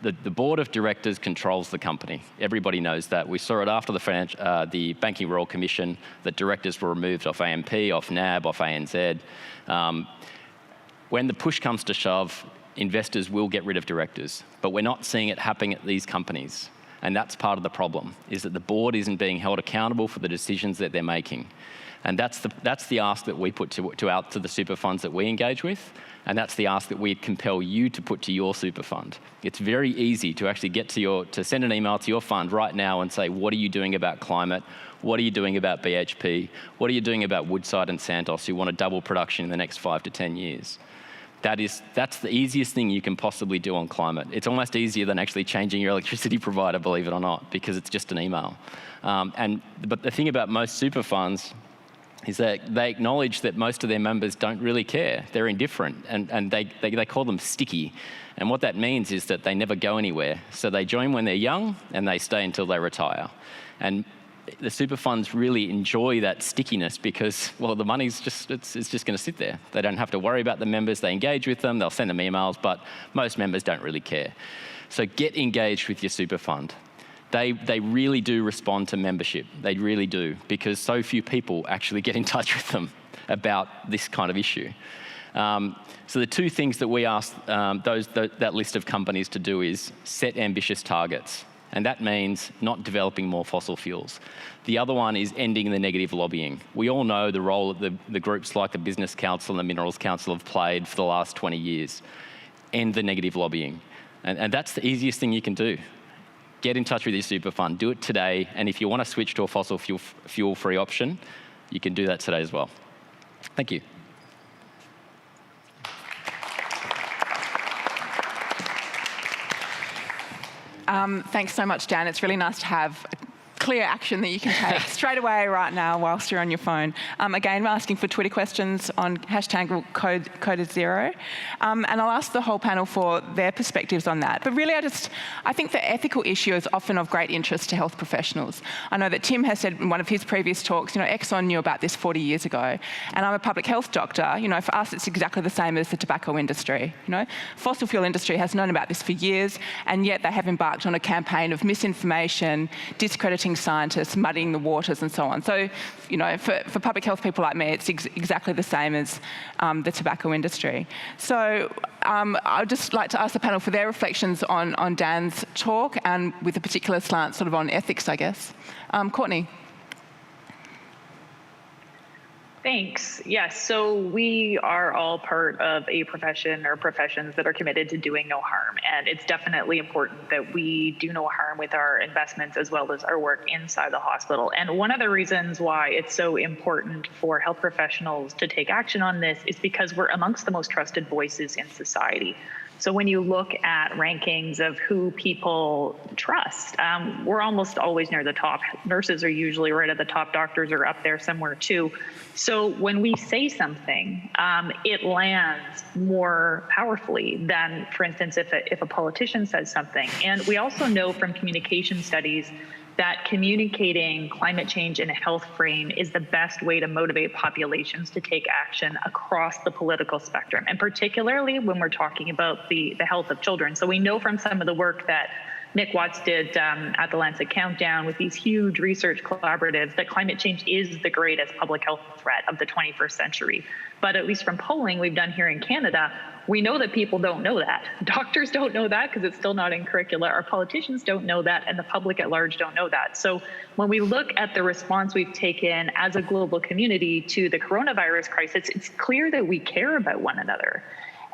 The board of directors controls the company. Everybody knows that. We saw it after the Banking Royal Commission that directors were removed off AMP, off NAB, off ANZ. When the push comes to shove, investors will get rid of directors, but we're not seeing it happening at these companies. And that's part of the problem, is that the board isn't being held accountable for the decisions that they're making. And that's the ask that we put to the super funds that we engage with, and that's the ask that we compel you to put to your super fund. It's very easy to actually to send an email to your fund right now and say, what are you doing about climate? What are you doing about BHP? What are you doing about Woodside and Santos, who want to double production in the next 5 to 10 years? That's the easiest thing you can possibly do on climate. It's almost easier than actually changing your electricity provider, believe it or not, because it's just an email. But the thing about most super funds is that they acknowledge that most of their members don't really care. They're indifferent, and they call them sticky. And what that means is that they never go anywhere. So they join when they're young, and they stay until they retire. And the super funds really enjoy that stickiness because, well, the money's just, it's just going to sit there. They don't have to worry about the members. They engage with them. They'll send them emails, but most members don't really care. So get engaged with your super fund. They really do respond to membership. They really do, because so few people actually get in touch with them about this kind of issue. So the two things that we ask that list of companies to do is set ambitious targets. And that means not developing more fossil fuels. The other one is ending the negative lobbying. We all know the role that the groups like the Business Council and the Minerals Council have played for the last 20 years. End the negative lobbying. And that's the easiest thing you can do. Get in touch with your super fund. Do it today. And if you want to switch to a fossil fuel-free option, you can do that today as well. Thank you. Thanks so much, Dan. It's really nice to have clear action that you can take straight away right now whilst you're on your phone. Again, we're asking for Twitter questions on hashtag coded zero. And I'll ask the whole panel for their perspectives on that. But really, I think the ethical issue is often of great interest to health professionals. I know that Tim has said in one of his previous talks, Exxon knew about this 40 years ago. And I'm a public health doctor. For us, it's exactly the same as the tobacco industry. Fossil fuel industry has known about this for years, and yet they have embarked on a campaign of misinformation, discrediting scientists, muddying the waters and so on. So, for public health people like me, it's exactly the same as the tobacco industry. So I'd just like to ask the panel for their reflections on Dan's talk, and with a particular slant sort of on ethics, I guess. Courtney. Thanks. Yes, so we are all part of a profession or professions that are committed to doing no harm. And it's definitely important that we do no harm with our investments as well as our work inside the hospital. And one of the reasons why it's so important for health professionals to take action on this is because we're amongst the most trusted voices in society. So when you look at rankings of who people trust, we're almost always near the top. Nurses are usually right at the top. Doctors are up there somewhere too. So when we say something, it lands more powerfully than, for instance, if a politician says something. And we also know from communication studies that communicating climate change in a health frame is the best way to motivate populations to take action across the political spectrum, and particularly when we're talking about the health of children. So we know from some of the work that Nick Watts did at the Lancet Countdown with these huge research collaboratives that climate change is the greatest public health threat of the 21st century. But at least from polling we've done here in Canada, we know that people don't know that. Doctors don't know that because it's still not in curricula. Our politicians don't know that, and the public at large don't know that. So when we look at the response we've taken as a global community to the coronavirus crisis, it's clear that we care about one another.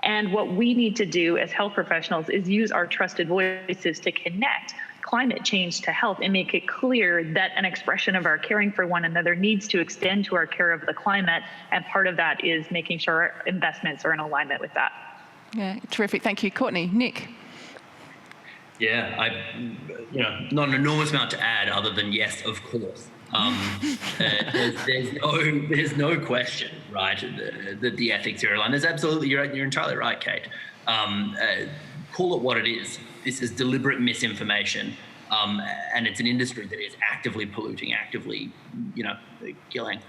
And what we need to do as health professionals is use our trusted voices to connect climate change to health and make it clear that an expression of our caring for one another needs to extend to our care of the climate. And part of that is making sure our investments are in alignment with that. Yeah, terrific. Thank you. Courtney. Nick. Yeah, not an enormous amount to add other than yes, of course. There's no question, right, that the ethics are aligned. There's absolutely, you're entirely right, Kate. Call it what it is. This is deliberate misinformation, and it's an industry that is actively polluting, actively, killing.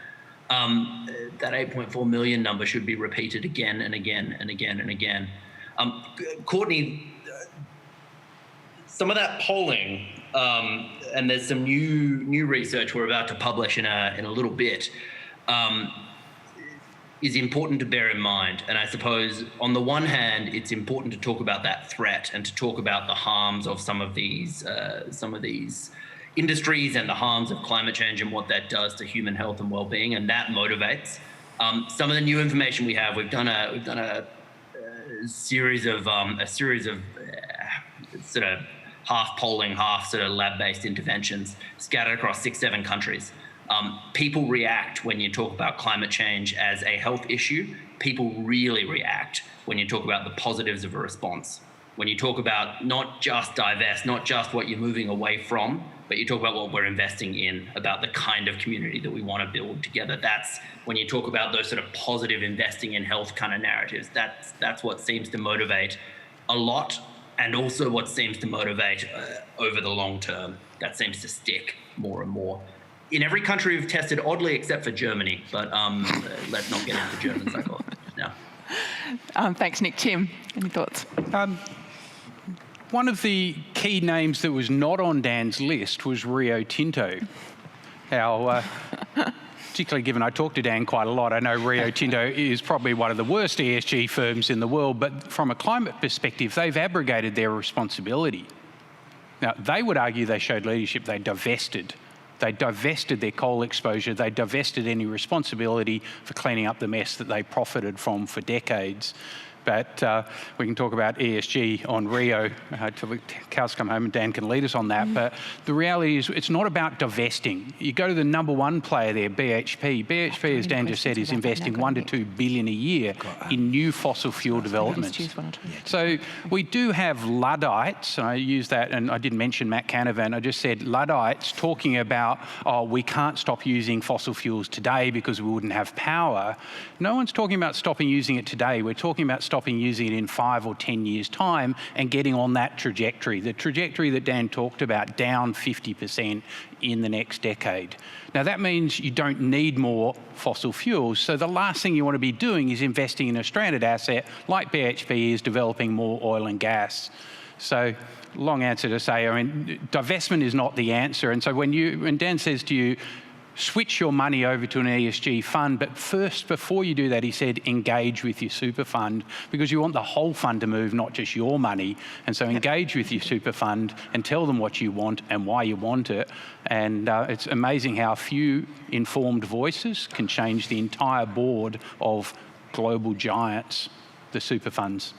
That 8.4 million number should be repeated again and again and again and again. Courtney, some of that polling, and there's some new research we're about to publish in a little bit, is important to bear in mind. And I suppose on the one hand, it's important to talk about that threat and to talk about the harms of some of these industries and the harms of climate change and what that does to human health and well-being, and that motivates. Some of the new information we have, we've done a series of sort of half polling, half sort of lab-based interventions scattered across 6-7 countries. People react when you talk about climate change as a health issue. People really react when you talk about the positives of a response. When you talk about not just divest, not just what you're moving away from, but you talk about what we're investing in, about the kind of community that we want to build together. That's when you talk about those sort of positive investing in health kind of narratives. That's what seems to motivate a lot, and also what seems to motivate over the long term. That seems to stick more and more. in every country we've tested, oddly, except for Germany. But let's not get into German psychology now. Thanks, Nick. Tim, any thoughts? One of the key names that was not on Dan's list was Rio Tinto. Particularly given I talk to Dan quite a lot, I know Rio Tinto is probably one of the worst ESG firms in the world, but from a climate perspective, they've abrogated their responsibility. Now, they would argue they showed leadership. They divested their coal exposure. They divested any responsibility for cleaning up the mess that they profited from for decades. But we can talk about ESG on Rio till the cows come home, and Dan can lead us on that. But the reality is it's not about divesting. You go to the number one player there, BHP. BHP, as Dan just said, is investing $1 to $2 billion a year in new fossil fuel developments. So we do have Luddites, and I use that, and I didn't mention Matt Canavan. I just said Luddites talking about, we can't stop using fossil fuels today because we wouldn't have power. No one's talking about stopping using it today. We're talking about stopping using it in 5 or 10 years' time and getting on that trajectory, the trajectory that Dan talked about, down 50% in the next decade. Now, that means you don't need more fossil fuels. So the last thing you want to be doing is investing in a stranded asset like BHP is developing more oil and gas. So long answer to say, I mean, divestment is not the answer. And so when Dan says to you, switch your money over to an ESG fund, but first, before you do that, he said, engage with your super fund, because you want the whole fund to move, not just your money. And so engage with your super fund and tell them what you want and why you want it. And it's amazing how few informed voices can change the entire board of global giants, the super funds.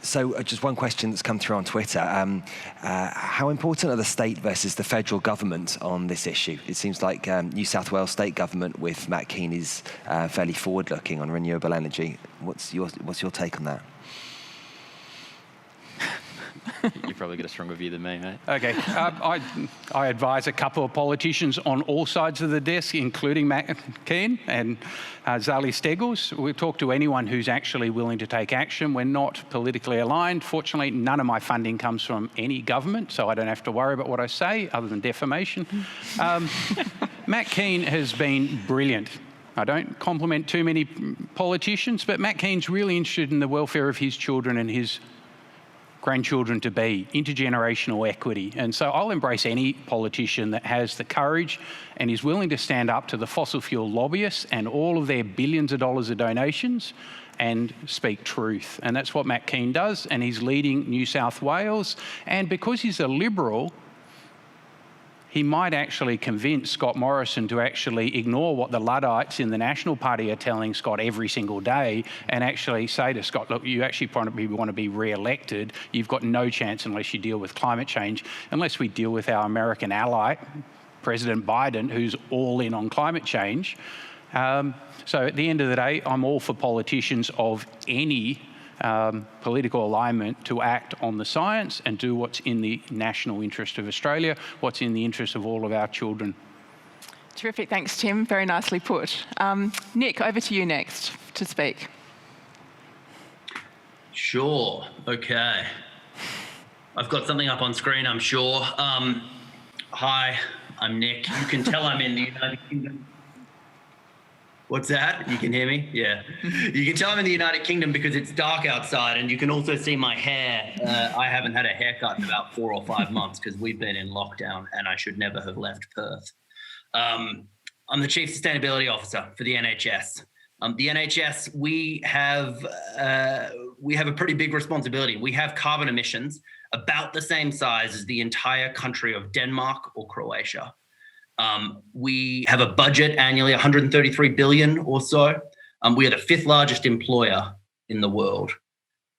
So just one question that's come through on Twitter. How important are the state versus the federal government on this issue? It seems like New South Wales state government with Matt Kean is fairly forward-looking on renewable energy. What's your take on that? You probably get a stronger view than me, mate. Okay. I advise a couple of politicians on all sides of the desk, including Matt Kean and Zali Steggles. We'll talk to anyone who's actually willing to take action. We're not politically aligned. Fortunately, none of my funding comes from any government, so I don't have to worry about what I say, other than defamation. Matt Kean has been brilliant. I don't compliment too many politicians, but Matt Kean's really interested in the welfare of his children and his grandchildren to be, intergenerational equity. And so I'll embrace any politician that has the courage and is willing to stand up to the fossil fuel lobbyists and all of their billions of dollars of donations and speak truth. And that's what Matt Kean does, and he's leading New South Wales. And because he's a Liberal, he might actually convince Scott Morrison to actually ignore what the Luddites in the National Party are telling Scott every single day and actually say to Scott, look, you actually probably want to be re-elected. You've got no chance unless you deal with climate change, unless we deal with our American ally, President Biden, who's all in on climate change. So at the end of the day, I'm all for politicians of any political alignment to act on the science and do what's in the national interest of Australia, what's in the interest of all of our children. Terrific, thanks Tim, very nicely put. Nick, over to you next to speak. Sure, okay. I've got something up on screen, I'm sure. Hi, I'm Nick. You can tell I'm in the United Kingdom. What's that? You can hear me? Yeah. You can tell I'm in the United Kingdom because it's dark outside, and you can also see my hair. I haven't had a haircut in about 4 or 5 months because we've been in lockdown, and I should never have left Perth. I'm the Chief Sustainability Officer for the NHS. The NHS, we have a pretty big responsibility. We have carbon emissions about the same size as the entire country of Denmark or Croatia. We have a budget annually, 133 billion or so. We are the 5th largest employer in the world,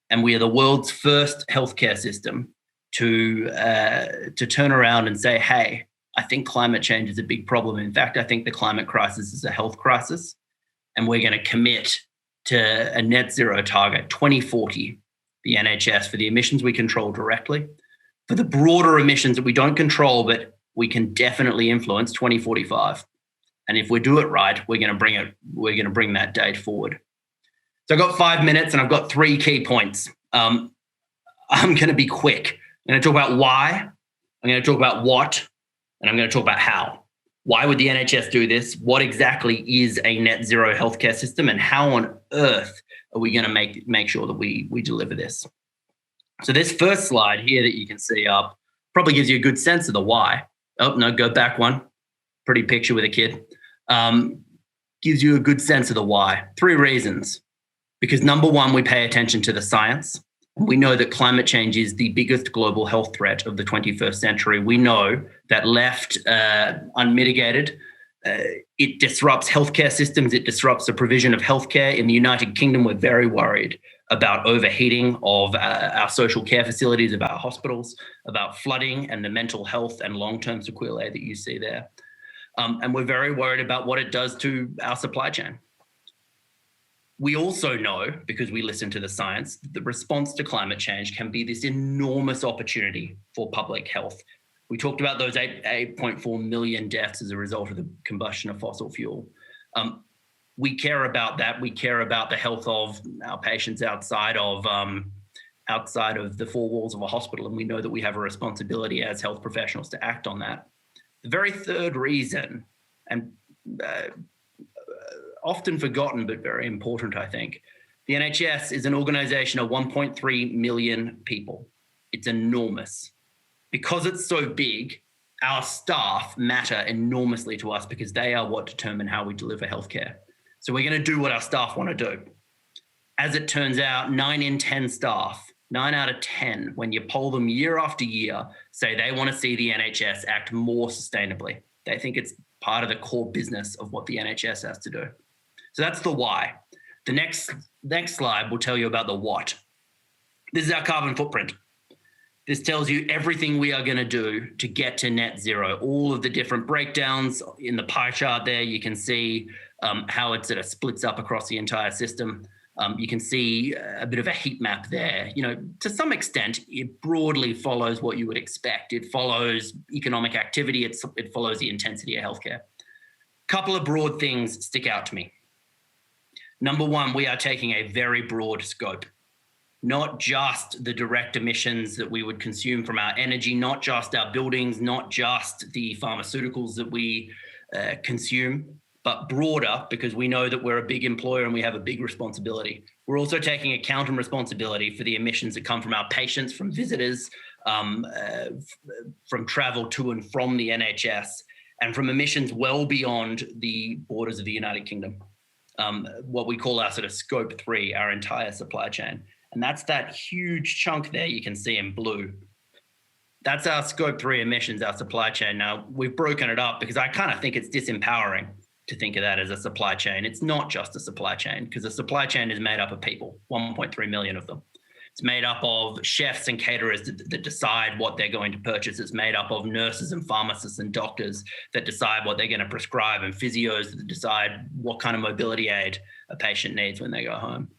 and we are the world's first healthcare system to turn around and say, hey, I think climate change is a big problem. In fact, I think the climate crisis is a health crisis, and we're going to commit to a net zero target, 2040, the NHS, for the emissions we control directly. For the broader emissions that we don't control, but we can definitely influence, 2045. And if we do it right, we're going to bring that date forward. So I've got 5 minutes and I've got 3 key points. I'm going to be quick. I'm going to talk about why, I'm going to talk about what, And I'm going to talk about how. Why would the NHS do this? What exactly is a net zero healthcare system, and how on earth are we going to make sure that we deliver this? So this first slide here that you can see up probably gives you a good sense of the why. Oh, no, go back one. Pretty picture with a kid. Gives you a good sense of the why. 3 reasons. Because number one, we pay attention to the science. We know that climate change is the biggest global health threat of the 21st century. We know that left unmitigated, it disrupts healthcare systems. It disrupts the provision of healthcare. In the United Kingdom, we're very worried about overheating of our social care facilities, of our hospitals, about flooding and the mental health and long-term sequelae that you see there. And we're very worried about what it does to our supply chain. We also know, because we listen to the science, that the response to climate change can be this enormous opportunity for public health. We talked about those 8.4 million deaths as a result of the combustion of fossil fuel. We care about that. We care about the health of our patients outside of the 4 walls of a hospital, and we know that we have a responsibility as health professionals to act on that. The very third reason, and often forgotten, but very important, I think. The NHS is an organisation of 1.3 million people. It's enormous. Because it's so big, our staff matter enormously to us because they are what determine how we deliver healthcare. So we're going to do what our staff want to do. As it turns out, 9 in 10 staff, 9 out of 10, when you poll them year after year, say they want to see the NHS act more sustainably. They think it's part of the core business of what the NHS has to do. So that's the why. The next slide will tell you about the what. This is our carbon footprint. This tells you everything we are going to do to get to net zero. All of the different breakdowns in the pie chart there, you can see how it sort of splits up across the entire system. You can see a bit of a heat map there. You know, to some extent, it broadly follows what you would expect. It follows economic activity. It follows the intensity of healthcare. Couple of broad things stick out to me. Number one, we are taking a very broad scope, not just the direct emissions that we would consume from our energy, not just our buildings, not just the pharmaceuticals that we consume, but broader, because we know that we're a big employer and we have a big responsibility. We're also taking account and responsibility for the emissions that come from our patients, from visitors, from travel to and from the NHS, and from emissions well beyond the borders of the United Kingdom. What we call our sort of scope 3, our entire supply chain. And that's that huge chunk there you can see in blue. That's our scope 3 emissions, our supply chain. Now, we've broken it up because I kind of think it's disempowering to think of that as a supply chain. It's not just a supply chain, because a supply chain is made up of people, 1.3 million of them. It's made up of chefs and caterers that decide what they're going to purchase. It's made up of nurses and pharmacists and doctors that decide what they're going to prescribe, and physios that decide what kind of mobility aid a patient needs when they go home.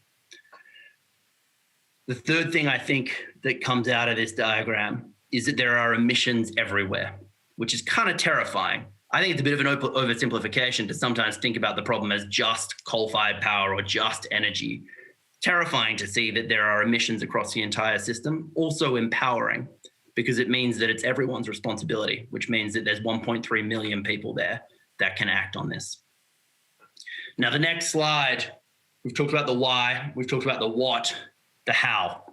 The third thing I think that comes out of this diagram is that there are emissions everywhere, which is kind of terrifying. I think it's a bit of an oversimplification to sometimes think about the problem as just coal-fired power or just energy. Terrifying to see that there are emissions across the entire system. Also empowering, because it means that it's everyone's responsibility, which means that there's 1.3 million people there that can act on this. Now, the next slide, we've talked about the why, we've talked about the what, the how.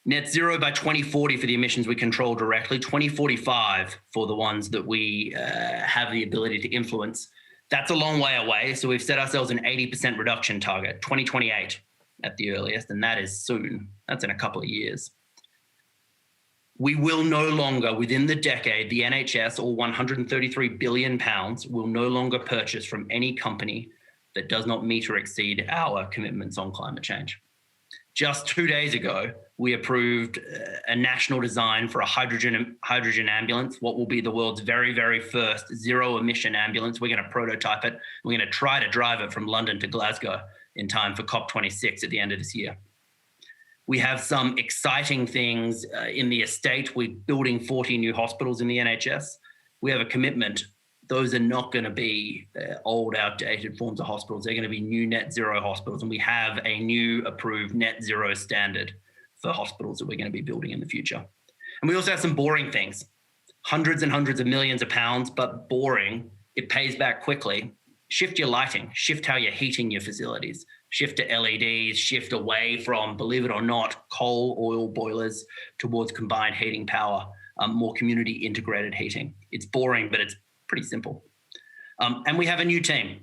Net zero by 2040 for the emissions we control directly, 2045 for the ones that we have the ability to influence. That's a long way away, so we've set ourselves an 80% reduction target, 2028 at the earliest, and that is soon. That's in a couple of years. We will no longer, within the decade, the NHS, or £133 billion, will no longer purchase from any company that does not meet or exceed our commitments on climate change. Just 2 days ago, we approved a national design for a hydrogen ambulance, what will be the world's very, very first zero-emission ambulance. We're going to prototype it. We're going to try to drive it from London to Glasgow in time for COP26 at the end of this year. We have some exciting things in the estate. We're building 40 new hospitals in the NHS. We have a commitment. Those are not going to be old, outdated forms of hospitals. They're going to be new net zero hospitals. And we have a new approved net zero standard for hospitals that we're going to be building in the future. And we also have some boring things. hundreds and hundreds of millions of pounds, but boring. It pays back quickly. Shift your lighting, shift how you're heating your facilities, shift to LEDs, shift away from, believe it or not, coal, oil boilers towards combined heating power, more community integrated heating. It's boring, but it's pretty simple. And we have a new team.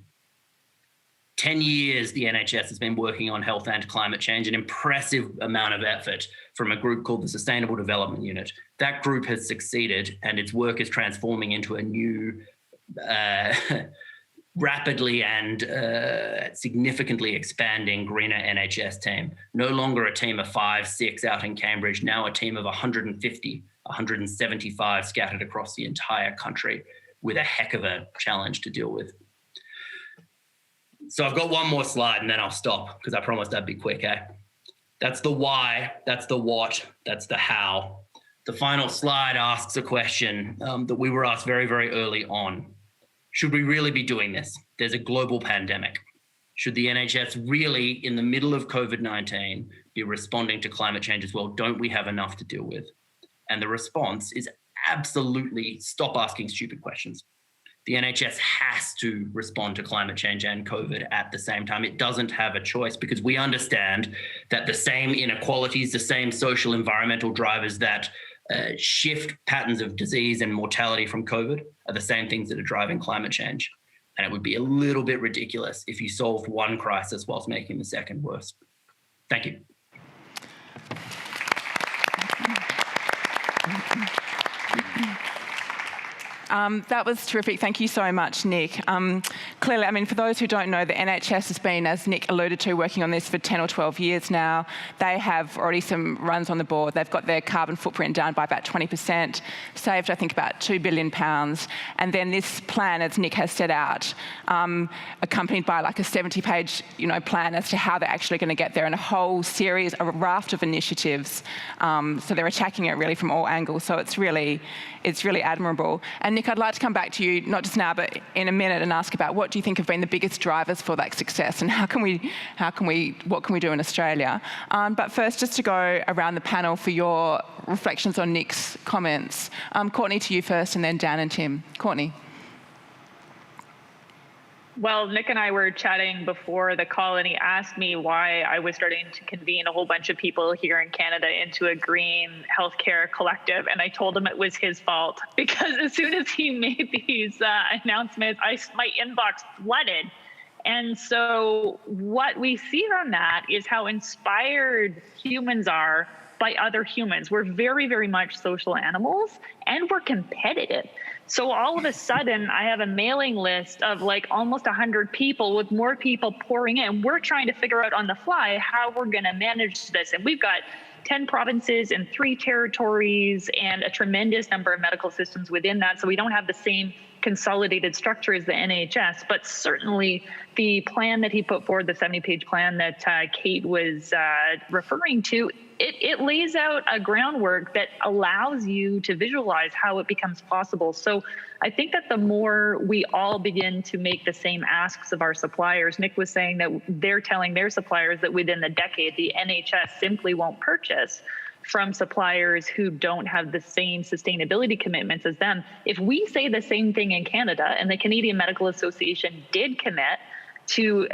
10 years the NHS has been working on health and climate change, an impressive amount of effort from a group called the Sustainable Development Unit. That group has succeeded, and its work is transforming into a new, rapidly and significantly expanding greener NHS team. No longer a team of 5, 6 out in Cambridge, now a team of 150, 175 scattered across the entire country, with a heck of a challenge to deal with. So I've got one more slide and then I'll stop, because I promised I'd be quick, eh? That's the why, that's the what, that's the how. The final slide asks a question that we were asked very, very early on. Should we really be doing this? There's a global pandemic. Should the NHS really, in the middle of COVID-19, be responding to climate change as well? Don't we have enough to deal with? And the response is absolutely stop asking stupid questions. The NHS has to respond to climate change and COVID at the same time. It doesn't have a choice, because we understand that the same inequalities, the same social environmental drivers that shift patterns of disease and mortality from COVID are the same things that are driving climate change. And it would be a little bit ridiculous if you solved one crisis whilst making the second worse. Thank you. That was terrific. Thank you so much, Nick. Clearly, I mean, for those who don't know, the NHS has been, as Nick alluded to, working on this for 10 or 12 years now. They have already some runs on the board. They've got their carbon footprint down by about 20%, saved, I think, about £2 billion. And then this plan, as Nick has set out, accompanied by like a 70-page, plan as to how they're actually going to get there, and a whole series, a raft of initiatives. So they're attacking it really from all angles. So it's really admirable. And Nick, I'd like to come back to you, not just now, but in a minute, and ask about what do you think have been the biggest drivers for that success, and what can we do in Australia? But first, just to go around the panel for your reflections on Nick's comments. Courtney, to you first, and then Dan and Tim. Courtney. Well, Nick and I were chatting before the call, and he asked me why I was starting to convene a whole bunch of people here in Canada into a green healthcare collective. And I told him it was his fault, because as soon as he made these announcements, my inbox flooded. And so what we see from that is how inspired humans are by other humans. We're very, very much social animals, and we're competitive. So all of a sudden, I have a mailing list of like almost 100 people, with more people pouring in. We're trying to figure out on the fly how we're going to manage this. And we've got 10 provinces and 3 territories and a tremendous number of medical systems within that. So we don't have the same consolidated structure as the NHS, but certainly the plan that he put forward, the 70-page plan that Kate was referring to, it lays out a groundwork that allows you to visualize how it becomes possible. So I think that the more we all begin to make the same asks of our suppliers, Nick was saying that they're telling their suppliers that within the decade, the NHS simply won't purchase from suppliers who don't have the same sustainability commitments as them. If we say the same thing in Canada, and the Canadian Medical Association did commit to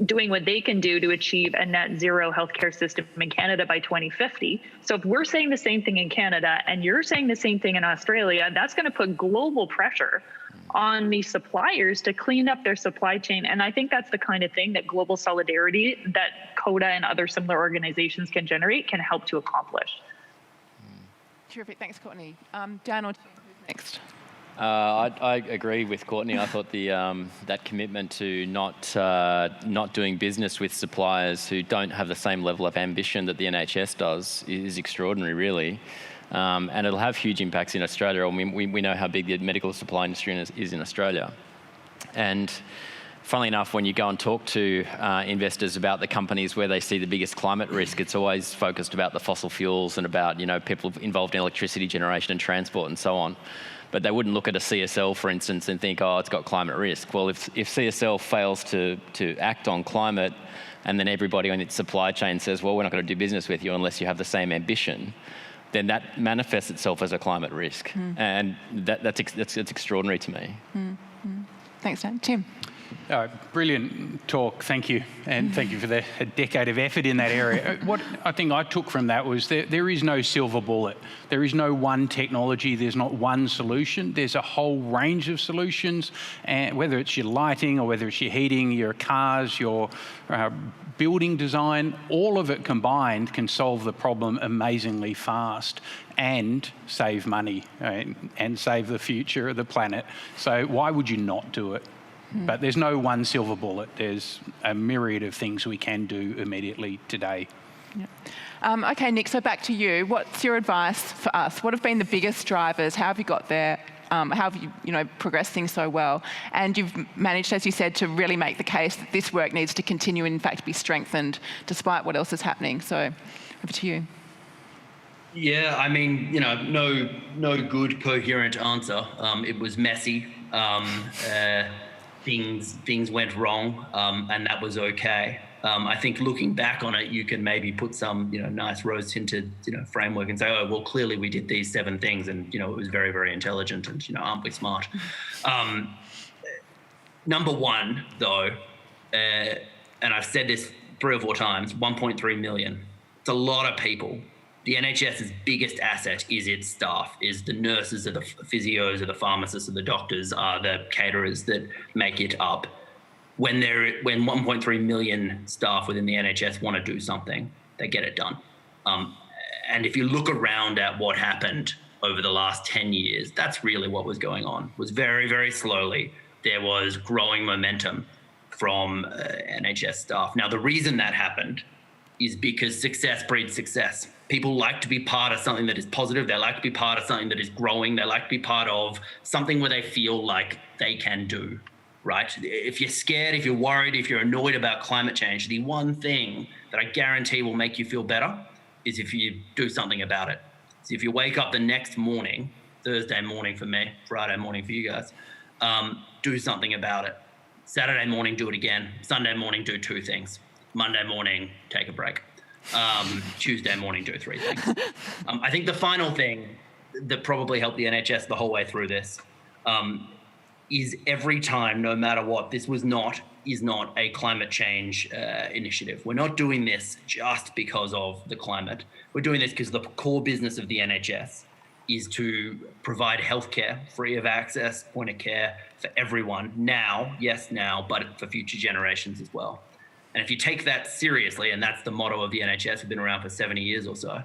doing what they can do to achieve a net zero healthcare system in Canada by 2050. So if we're saying the same thing in Canada and you're saying the same thing in Australia, that's going to put global pressure on the suppliers to clean up their supply chain. And I think that's the kind of thing that global solidarity that CODA and other similar organizations can generate can help to accomplish. Terrific. Thanks, Courtney. Dan, or who's next? I agree with Courtney. I thought that commitment to not doing business with suppliers who don't have the same level of ambition that the NHS does is extraordinary, really. And it'll have huge impacts in Australia. I mean, we know how big the medical supply industry is in Australia. And funnily enough, when you go and talk to investors about the companies where they see the biggest climate risk, it's always focused about the fossil fuels and about people involved in electricity generation and transport and so on. But they wouldn't look at a CSL, for instance, and think, oh, it's got climate risk. Well, if CSL fails to act on climate, and then everybody on its supply chain says, well, we're not going to do business with you unless you have the same ambition, then that manifests itself as a climate risk. And that's extraordinary to me. Thanks, Dan. Tim? Brilliant talk, thank you. And thank you for a decade of effort in that area. What I think I took from that was there is no silver bullet. There is no one technology, there's not one solution. There's a whole range of solutions, and whether it's your lighting or whether it's your heating, your cars, your building design, all of it combined can solve the problem amazingly fast and save money and save the future of the planet. So why would you not do it? But there's no one silver bullet. There's a myriad of things we can do immediately today. Yeah. Okay, Nick, so back to you. What's your advice for us? What have been the biggest drivers? How have you got there? How have you, progressed things so well? And you've managed, as you said, to really make the case that this work needs to continue and, in fact, be strengthened despite what else is happening. So over to you. Yeah, I mean, no good, coherent answer. It was messy. Things went wrong, and that was okay. I think looking back on it, you can maybe put some, nice rose-tinted, framework and say, oh, well, clearly we did these 7 things, and it was very, very intelligent, and aren't we smart? Number one, though, and I've said this 3 or 4 times, 1.3 million. It's a lot of people. The NHS's biggest asset is its staff, is the nurses, or the physios, or the pharmacists, or the doctors, are the caterers that make it up. When 1.3 million staff within the NHS want to do something, they get it done. And if you look around at what happened over the last 10 years, that's really what was going on. It was very, very slowly. There was growing momentum from NHS staff. Now, the reason that happened is because success breeds success. People like to be part of something that is positive. They like to be part of something that is growing. They like to be part of something where they feel like they can do, right? If you're scared, if you're worried, if you're annoyed about climate change, the one thing that I guarantee will make you feel better is if you do something about it. So if you wake up the next morning, Thursday morning for me, Friday morning for you guys, do something about it. Saturday morning, do it again. Sunday morning, do 2 things. Monday morning, take a break. Tuesday morning, do 3 things. I think the final thing that probably helped the NHS the whole way through this is every time, no matter what, this is not a climate change initiative. We're not doing this just because of the climate. We're doing this because the core business of the NHS is to provide healthcare, free of access, point of care for everyone now, but for future generations as well. And if you take that seriously, and that's the motto of the NHS, we've been around for 70 years or so,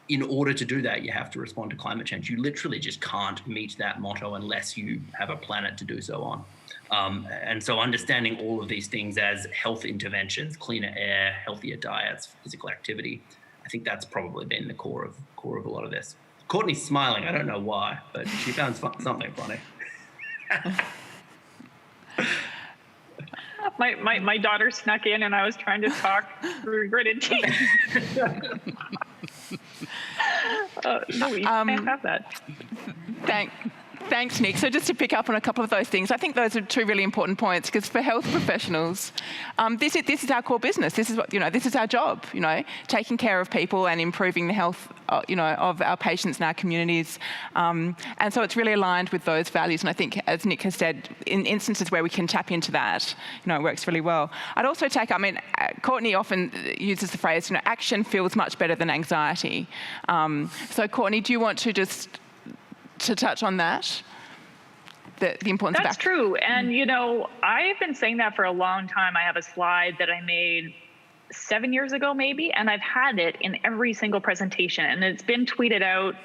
in order to do that, you have to respond to climate change. You literally just can't meet that motto unless you have a planet to do so on. And so understanding all of these things as health interventions, cleaner air, healthier diets, physical activity, I think that's probably been the core of a lot of this. Courtney's smiling. I don't know why, but she found something funny. My daughter snuck in, and I was trying to talk through gritted teeth. No, you can't have that. Thanks, Nick. So just to pick up on a couple of those things, I think those are 2 really important points, because for health professionals, this is our core business. This is what this is our job. Taking care of people and improving the health, of our patients and our communities. And so it's really aligned with those values. And I think, as Nick has said, in instances where we can tap into that, it works really well. I'd also Courtney often uses the phrase, action feels much better than anxiety. So Courtney, do you want to just to touch on that? The importance of action. That's true. And, I've been saying that for a long time. I have a slide that I made 7 years ago, maybe, and I've had it in every single presentation, and it's been tweeted out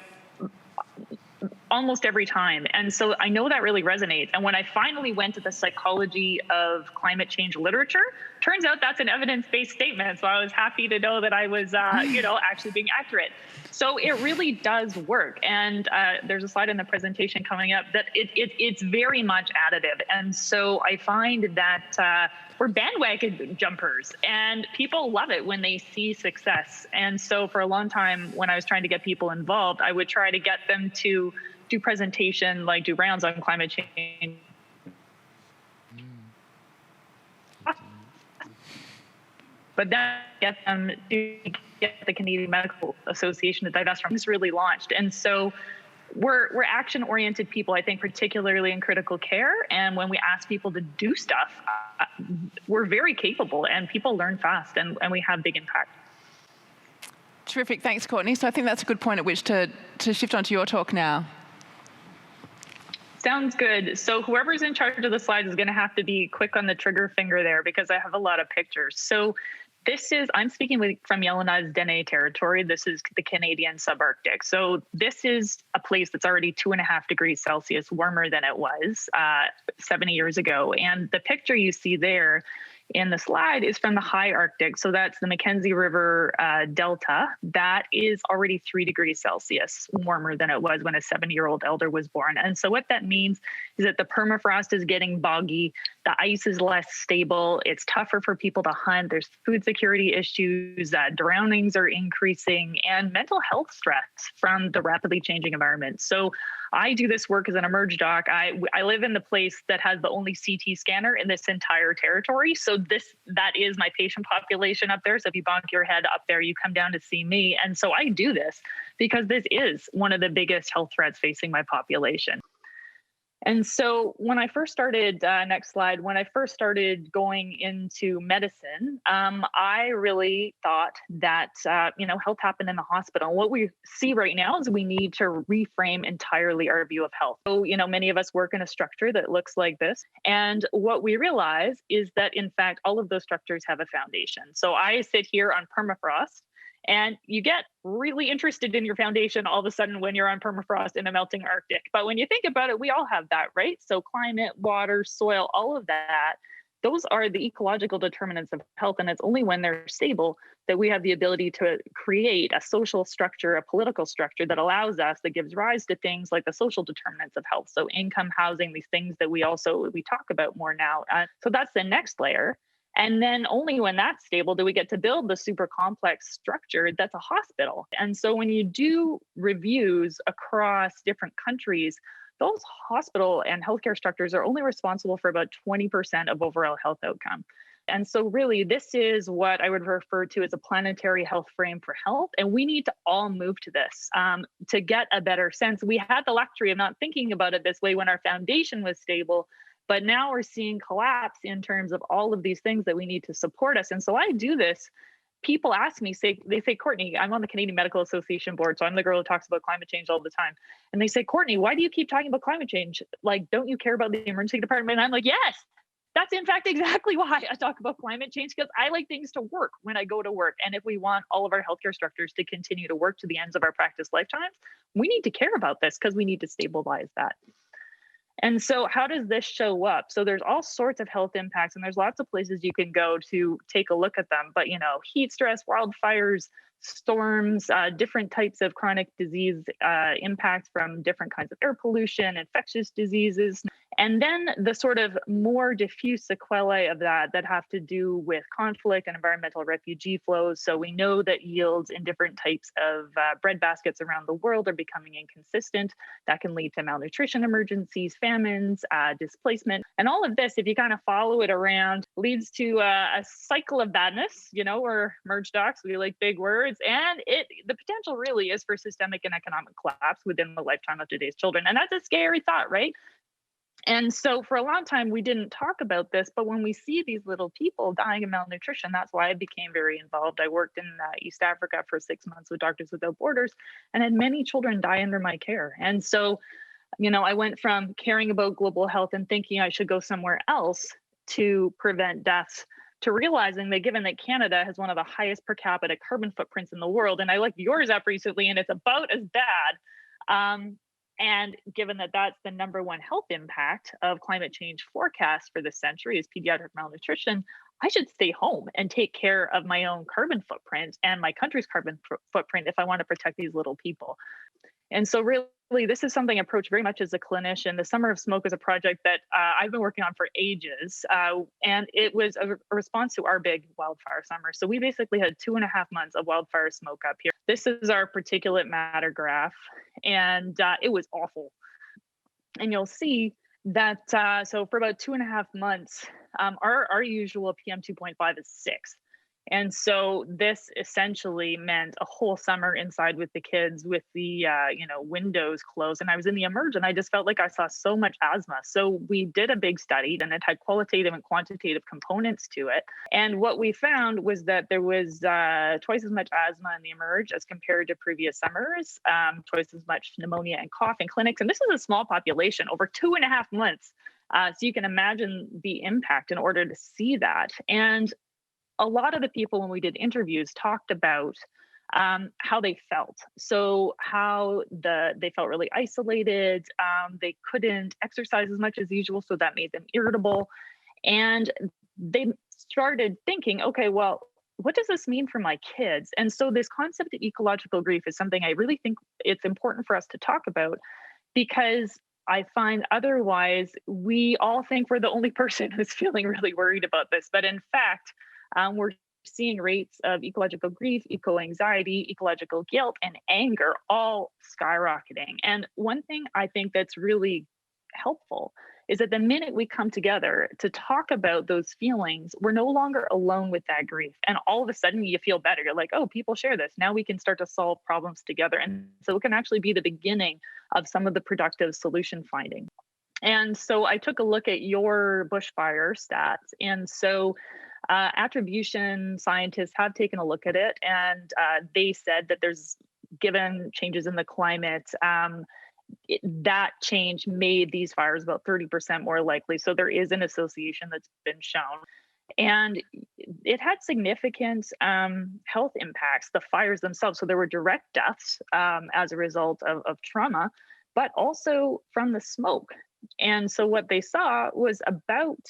almost every time. And so I know that really resonates. And when I finally went to the psychology of climate change literature, turns out that's an evidence-based statement. So I was happy to know that I was, actually being accurate. So it really does work. And there's a slide in the presentation coming up that it's very much additive. And so I find that we're bandwagon jumpers, and people love it when they see success. And so for a long time, when I was trying to get people involved, I would try to get them to do presentation, like do rounds on climate change. But then get them to get the Canadian Medical Association to divest from. It's really launched. And so we're action-oriented people, I think, particularly in critical care. And when we ask people to do stuff, we're very capable, and people learn fast, and we have big impact. Terrific. Thanks, Courtney. So I think that's a good point at which to shift onto your talk now. Sounds good. So whoever's in charge of the slides is going to have to be quick on the trigger finger there, because I have a lot of pictures. So I'm speaking from Yellowknives Dene territory. This is the Canadian subarctic. So this is a place that's already 2.5 degrees Celsius warmer than it was 70 years ago. And the picture you see there in the slide is from the high Arctic. So that's the Mackenzie River Delta. That is already 3 degrees Celsius warmer than it was when a 70-year-old elder was born. And so what that means is that the permafrost is getting boggy, the ice is less stable, it's tougher for people to hunt, there's food security issues, drownings are increasing, and mental health stress from the rapidly changing environment. So I do this work as an emerge doc. I live in the place that has the only CT scanner in this entire territory. So that is my patient population up there. So if you bonk your head up there, you come down to see me. And so I do this because this is one of the biggest health threats facing my population. And so when I first started, next slide, when I first started going into medicine, I really thought that, health happened in the hospital. And what we see right now is we need to reframe entirely our view of health. So, many of us work in a structure that looks like this. And what we realize is that, in fact, all of those structures have a foundation. So I sit here on permafrost. And you get really interested in your foundation all of a sudden when you're on permafrost in a melting Arctic. But when you think about it, we all have that, right? So climate, water, soil, all of that, those are the ecological determinants of health. And it's only when they're stable that we have the ability to create a social structure, a political structure that allows us, that gives rise to things like the social determinants of health. So income, housing, these things that we talk about more now. So that's the next layer. And then only when that's stable do we get to build the super complex structure that's a hospital. And so when you do reviews across different countries, those hospital and healthcare structures are only responsible for about 20% of overall health outcome. And so really, this is what I would refer to as a planetary health frame for health. And we need to all move to this to get a better sense. We had the luxury of not thinking about it this way when our foundation was stable. But now we're seeing collapse in terms of all of these things that we need to support us. And so I do this. People ask me, they say, Courtney, I'm on the Canadian Medical Association board, so I'm the girl who talks about climate change all the time. And they say, Courtney, why do you keep talking about climate change? Like, don't you care about the emergency department? And I'm like, yes, that's in fact exactly why I talk about climate change, because I like things to work when I go to work. And if we want all of our healthcare structures to continue to work to the ends of our practice lifetimes, we need to care about this because we need to stabilize that. And so how does this show up? So there's all sorts of health impacts, and there's lots of places you can go to take a look at them. But, heat stress, wildfires, storms, different types of chronic disease impacts from different kinds of air pollution, infectious diseases. And then the sort of more diffuse sequelae of that have to do with conflict and environmental refugee flows. So we know that yields in different types of bread baskets around the world are becoming inconsistent. That can lead to malnutrition emergencies, famines, displacement. And all of this, if you kind of follow it around, leads to a cycle of badness. We're merge docs, we like big words. And the potential really is for systemic and economic collapse within the lifetime of today's children. And that's a scary thought, right? And so for a long time, we didn't talk about this, but when we see these little people dying of malnutrition, that's why I became very involved. I worked in East Africa for 6 months with Doctors Without Borders and had many children die under my care. And so, I went from caring about global health and thinking I should go somewhere else to prevent deaths to realizing that given that Canada has one of the highest per capita carbon footprints in the world, and I looked yours up recently and it's about as bad, and given that that's the number one health impact of climate change forecast for this century is pediatric malnutrition, I should stay home and take care of my own carbon footprint and my country's carbon footprint if I want to protect these little people. And so really, this is something I approach very much as a clinician. The Summer of Smoke is a project that I've been working on for ages. And it was a response to our big wildfire summer. So we basically had 2.5 months of wildfire smoke up here. This is our particulate matter graph. And it was awful. And you'll see that, so for about 2.5 months, our usual PM 2.5 is 6. And so this essentially meant a whole summer inside with the kids with the windows closed. And I was in the emerge and I just felt like I saw so much asthma. So we did a big study and it had qualitative and quantitative components to it. And what we found was that there was twice as much asthma in the emerge as compared to previous summers, twice as much pneumonia and cough in clinics. And this is a small population over 2.5 months. So you can imagine the impact in order to see that. And a lot of the people when we did interviews talked about how they felt. So how they felt really isolated. They couldn't exercise as much as usual, so that made them irritable. And they started thinking, okay, well, what does this mean for my kids? And so this concept of ecological grief is something I really think it's important for us to talk about, because I find otherwise we all think we're the only person who's feeling really worried about this. But in fact, we're seeing rates of ecological grief, eco-anxiety, ecological guilt, and anger all skyrocketing. And one thing I think that's really helpful is that the minute we come together to talk about those feelings, we're no longer alone with that grief. And all of a sudden you feel better. You're like, oh, people share this. Now we can start to solve problems together. And so it can actually be the beginning of some of the productive solution finding. And so I took a look at your bushfire stats. And so attribution scientists have taken a look at it, and they said that given changes in the climate, that change made these fires about 30% more likely. So there is an association that's been shown. And it had significant health impacts, the fires themselves. So there were direct deaths as a result of trauma, but also from the smoke. And so what they saw was about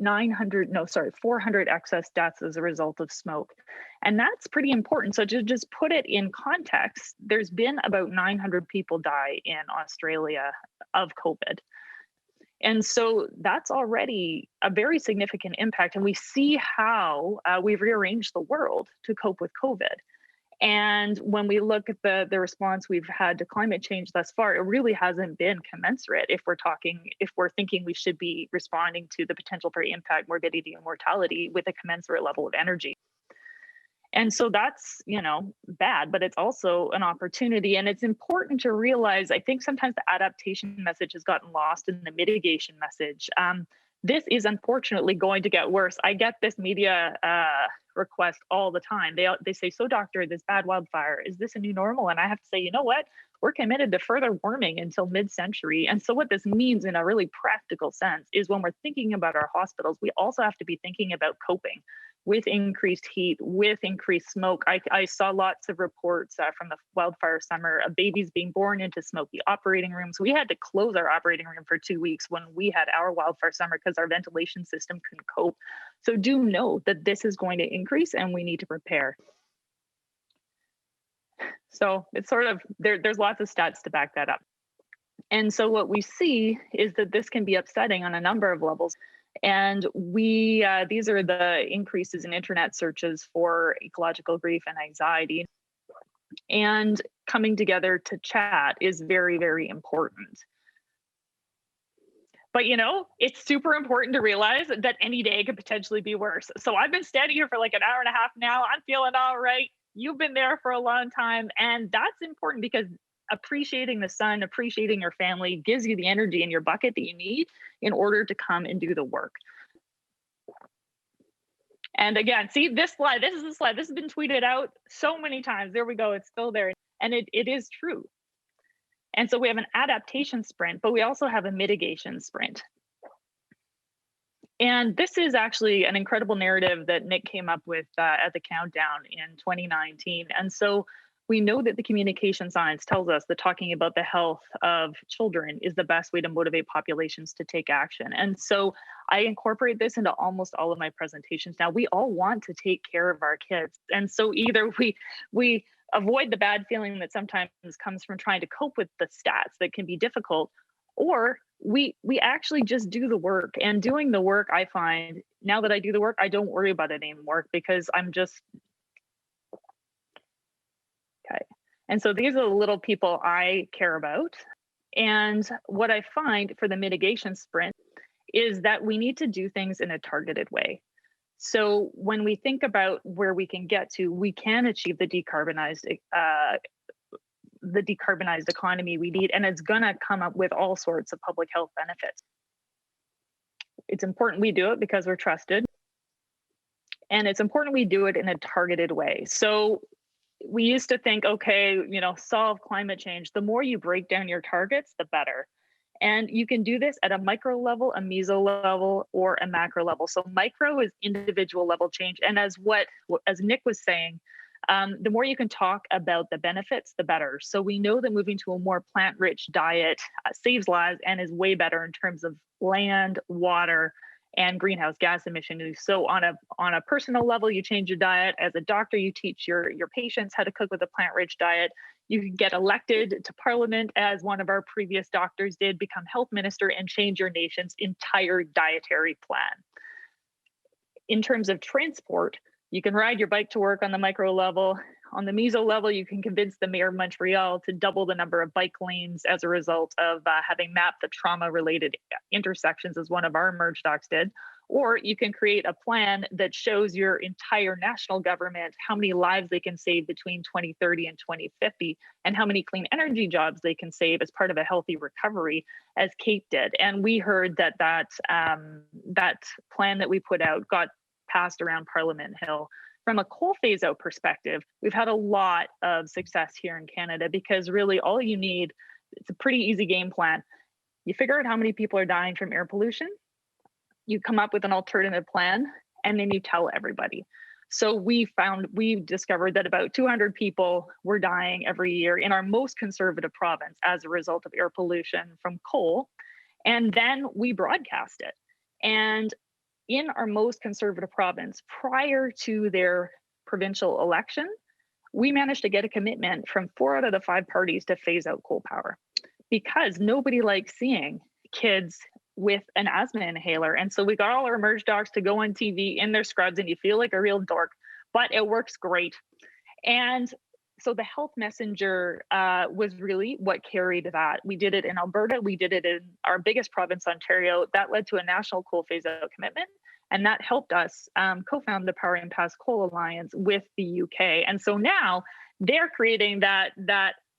400 excess deaths as a result of smoke. And that's pretty important. So to just put it in context, there's been about 900 people die in Australia of COVID. And so that's already a very significant impact. And we see how we've rearranged the world to cope with COVID. And when we look at the response we've had to climate change thus far, it really hasn't been commensurate if we're thinking we should be responding to the potential for impact, morbidity, and mortality with a commensurate level of energy. And so that's, bad, but it's also an opportunity. And it's important to realize, I think sometimes the adaptation message has gotten lost in the mitigation message. This is unfortunately going to get worse. I get this media request all the time. They say, so doctor, this bad wildfire, is this a new normal? And I have to say, you know what? We're committed to further warming until mid-century. And so what this means in a really practical sense is when we're thinking about our hospitals, we also have to be thinking about coping with increased heat, with increased smoke. I saw lots of reports from the wildfire summer of babies being born into smoky operating rooms. We had to close our operating room for 2 weeks when we had our wildfire summer because our ventilation system couldn't cope. So do know that this is going to increase and we need to prepare. So it's sort of, there's lots of stats to back that up. And so what we see is that this can be upsetting on a number of levels. And these are the increases in internet searches for ecological grief and anxiety. And coming together to chat is very, very important. But, it's super important to realize that any day could potentially be worse. So I've been standing here for like an hour and a half now. I'm feeling all right. You've been there for a long time. And that's important because appreciating the sun, appreciating your family gives you the energy in your bucket that you need in order to come and do the work. And again, see this slide, this is the slide. This has been tweeted out so many times. There we go. It's still there. And it is true. And so we have an adaptation sprint, but we also have a mitigation sprint. And this is actually an incredible narrative that Nick came up with at the countdown in 2019. And so we know that the communication science tells us that talking about the health of children is the best way to motivate populations to take action. And so I incorporate this into almost all of my presentations now. We all want to take care of our kids. And so either we avoid the bad feeling that sometimes comes from trying to cope with the stats that can be difficult, or we actually just do the work. And doing the work, I find, now that I do the work, I don't worry about it anymore because I'm just, okay. And so these are the little people I care about. And what I find for the mitigation sprint is that we need to do things in a targeted way. So when we think about where we can get to, we can achieve the decarbonized economy we need, and it's going to come up with all sorts of public health benefits. It's important we do it because we're trusted, and it's important we do it in a targeted way. So we used to think, okay, solve climate change. The more you break down your targets, the better. And you can do this at a micro level, a meso level, or a macro level. So micro is individual level change. And as Nick was saying, the more you can talk about the benefits, the better. So we know that moving to a more plant-rich diet saves lives and is way better in terms of land, water, and greenhouse gas emissions. So on a personal level, you change your diet. As a doctor, you teach your patients how to cook with a plant-rich diet. You can get elected to parliament, as one of our previous doctors did, become health minister, and change your nation's entire dietary plan. In terms of transport, you can ride your bike to work on the micro level. On the meso level, you can convince the mayor of Montreal to double the number of bike lanes as a result of having mapped the trauma-related intersections, as one of our Emerge docs did. Or you can create a plan that shows your entire national government how many lives they can save between 2030 and 2050, and how many clean energy jobs they can save as part of a healthy recovery, as Kate did. And we heard that plan that we put out got passed around Parliament Hill. From a coal phase out perspective, we've had a lot of success here in Canada, because really all you need, it's a pretty easy game plan. You figure out how many people are dying from air pollution, you come up with an alternative plan, and then you tell everybody. So we discovered that about 200 people were dying every year in our most conservative province as a result of air pollution from coal. And then we broadcast it. And in our most conservative province, prior to their provincial election, we managed to get a commitment from 4 out of the 5 parties to phase out coal power, because nobody likes seeing kids with an asthma inhaler. And so we got all our Emerge docs to go on TV in their scrubs, and you feel like a real dork, but it works great. And so the health messenger was really what carried that. We did it in Alberta. We did it in our biggest province, Ontario. That led to a national coal phase-out commitment. And that helped us co-found the Power and Past Coal Alliance with the UK. And so now they're creating that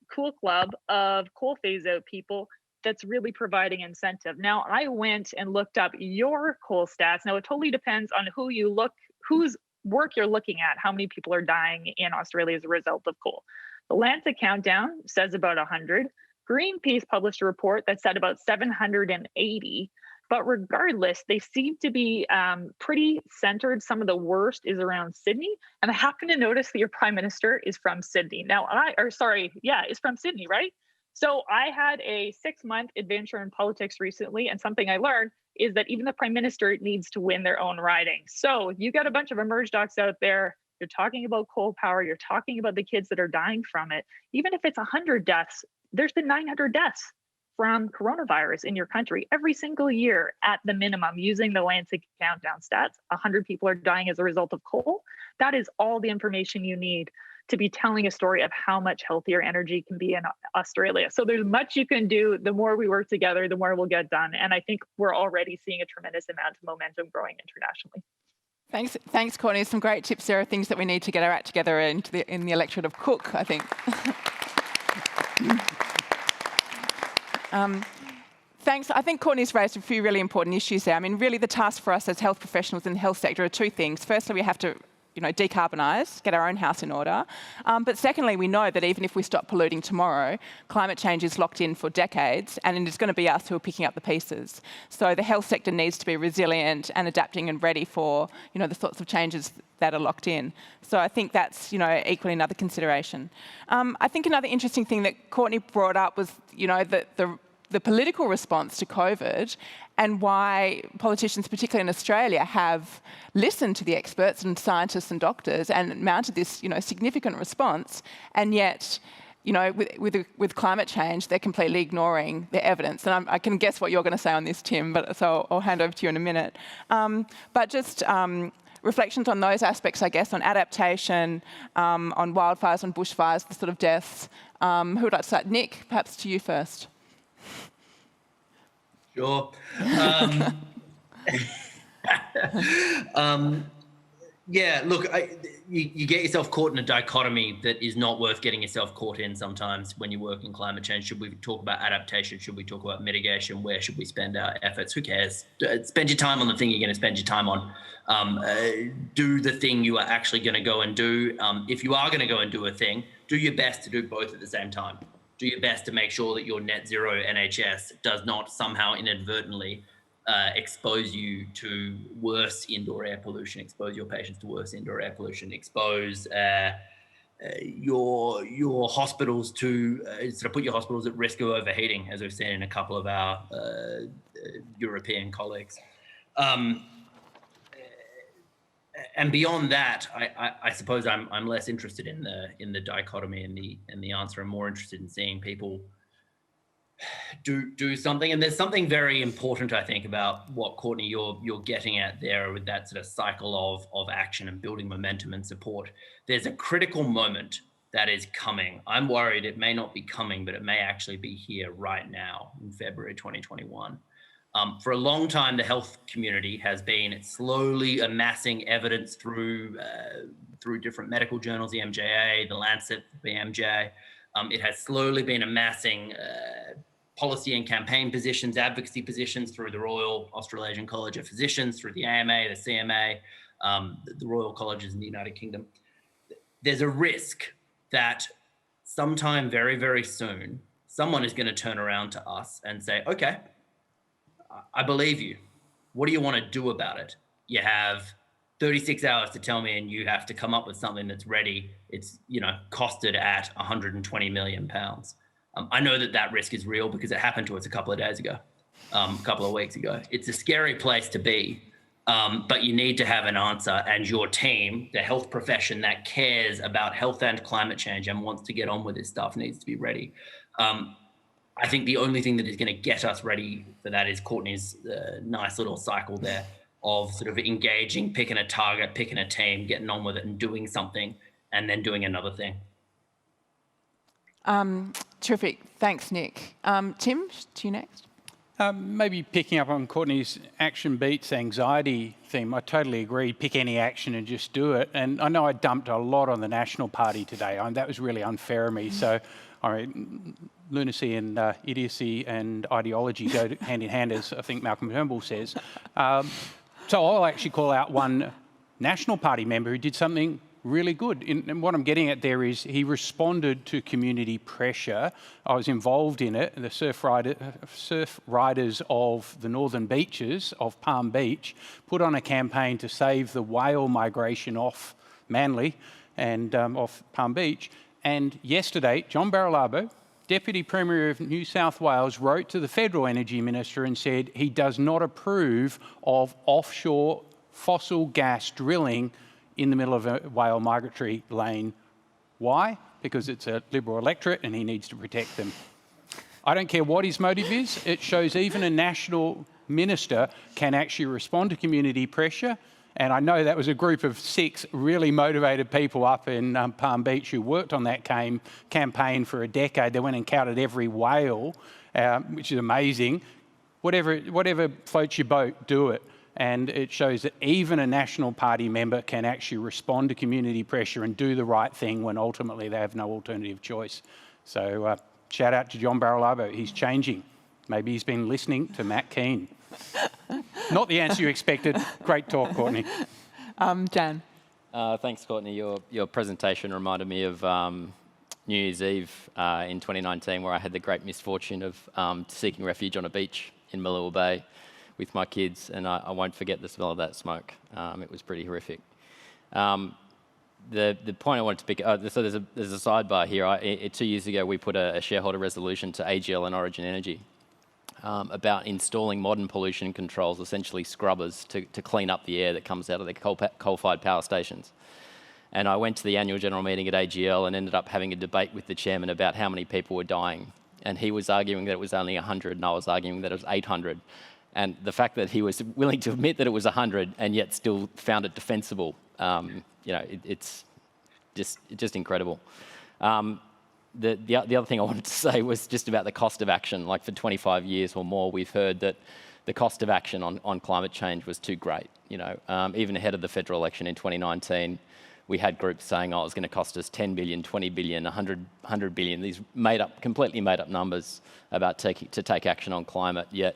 cool club of coal phase-out people that's really providing incentive. Now, I went and looked up your coal stats. Now, it totally depends on whose work you're looking at, how many people are dying in Australia as a result of coal. The Lancet Countdown says about 100. Greenpeace published a report that said about 780. But regardless, they seem to be pretty centered. Some of the worst is around Sydney. And I happen to notice that your prime minister is from Sydney. Now, is from Sydney, right? So I had a 6-month adventure in politics recently, and something I learned is that even the prime minister needs to win their own riding. So you got a bunch of Emerge docs out there. You're talking about coal power. You're talking about the kids that are dying from it. Even if it's 100 deaths, there's been 900 deaths from coronavirus in your country every single year at the minimum. Using the Lancet Countdown stats, 100 people are dying as a result of coal. That is all the information you need to be telling a story of how much healthier energy can be in Australia. So there's much you can do. The more we work together, the more we'll get done. And I think we're already seeing a tremendous amount of momentum growing internationally. Thanks, Courtney. Some great tips there, things that we need to get our act together in the electorate of Cook, I think. Thanks. I think Courtney's raised a few really important issues there. I mean, really the task for us as health professionals in the health sector are 2 things. Firstly, we have to decarbonise, get our own house in order. But secondly, we know that even if we stop polluting tomorrow, climate change is locked in for decades, and it is going to be us who are picking up the pieces. So the health sector needs to be resilient and adapting and ready for, the sorts of changes that are locked in. So I think that's, equally another consideration. I think another interesting thing that Courtney brought up was, the political response to COVID, and why politicians, particularly in Australia, have listened to the experts and scientists and doctors and mounted this, significant response. And yet, with climate change, they're completely ignoring the evidence. And I can guess what you're going to say on this, Tim, so I'll hand over to you in a minute. But just reflections on those aspects, I guess, on adaptation, on wildfires, on bushfires, the sort of deaths. Who would like to start? Nick, perhaps to you first. Sure. Yeah, look, you get yourself caught in a dichotomy that is not worth getting yourself caught in sometimes when you work in climate change. Should we talk about adaptation? Should we talk about mitigation? Where should we spend our efforts? Who cares? Spend your time on the thing you're going to spend your time on. Do the thing you are actually going to go and do. If you are going to go and do a thing, do your best to do both at the same time. Do your best to make sure that your net zero NHS does not somehow inadvertently expose you to worse indoor air pollution, expose your patients to worse indoor air pollution, expose your hospitals to sort of put your hospitals at risk of overheating, as we've seen in a couple of our European colleagues. And beyond that, I suppose I'm less interested in the dichotomy and the answer. I'm more interested in seeing people do something. And there's something very important, I think, about what, Courtney, you're getting at there with that sort of cycle of action and building momentum and support. There's a critical moment that is coming. I'm worried it may not be coming, but it may actually be here right now in February 2021. For a long time, the health community has been slowly amassing evidence through different medical journals, the MJA, the Lancet, the BMJ. It has slowly been amassing policy and campaign positions, advocacy positions through the Royal Australasian College of Physicians, through the AMA, the CMA, the Royal Colleges in the United Kingdom. There's a risk that sometime very, very soon, someone is going to turn around to us and say, okay, I believe you. What do you want to do about it? You have 36 hours to tell me, and you have to come up with something that's ready. It's, costed at 120 million pounds. I know that risk is real because it happened to us a couple of days ago, a couple of weeks ago. It's a scary place to be, but you need to have an answer, and your team, the health profession that cares about health and climate change and wants to get on with this stuff, needs to be ready. I think the only thing that is going to get us ready for that is Courtney's nice little cycle there of sort of engaging, picking a target, picking a team, getting on with it and doing something, and then doing another thing. Terrific. Thanks, Nick. Tim, to you next. Maybe picking up on Courtney's action beats anxiety theme. I totally agree. Pick any action and just do it. And I know I dumped a lot on the National Party today. That was really unfair of me. So, lunacy and idiocy and ideology go hand in hand, as I think Malcolm Turnbull says. So I'll actually call out one National Party member who did something really good. And what I'm getting at there is he responded to community pressure. I was involved in it. The surf riders of the northern beaches of Palm Beach put on a campaign to save the whale migration off Manly and off Palm Beach. And yesterday, John Barilabo, Deputy Premier of New South Wales, wrote to the Federal Energy Minister and said he does not approve of offshore fossil gas drilling in the middle of a whale migratory lane. Why? Because it's a Liberal electorate and he needs to protect them. I don't care what his motive is. It shows even a national minister can actually respond to community pressure. And I know that was a group of 6 really motivated people up in Palm Beach who worked on that campaign for a decade. They went and counted every whale, which is amazing. Whatever floats your boat, do it. And it shows that even a National Party member can actually respond to community pressure and do the right thing when ultimately they have no alternative choice. So shout out to John Barilabo. He's changing. Maybe he's been listening to Matt Keane. Not the answer you expected. Great talk, Courtney. Dan. Thanks, Courtney. Your presentation reminded me of New Year's Eve in 2019, where I had the great misfortune of seeking refuge on a beach in Malua Bay with my kids, and I won't forget the smell of that smoke. It was pretty horrific. The point I wanted to pick so there's a sidebar here. 2 years ago, we put a shareholder resolution to AGL and Origin Energy about installing modern pollution controls, essentially scrubbers, to clean up the air that comes out of the coal-fired power stations. And I went to the annual general meeting at AGL and ended up having a debate with the chairman about how many people were dying. And he was arguing that it was only 100, and I was arguing that it was 800. And the fact that he was willing to admit that it was 100 and yet still found it defensible, it's just incredible. The other thing I wanted to say was just about the cost of action. Like, for 25 years or more, we've heard that the cost of action on climate change was too great. Even ahead of the federal election in 2019, we had groups saying, oh, it was going to cost us 10 billion, 20 billion, 100 billion, these completely made up numbers about to take action on climate. Yet,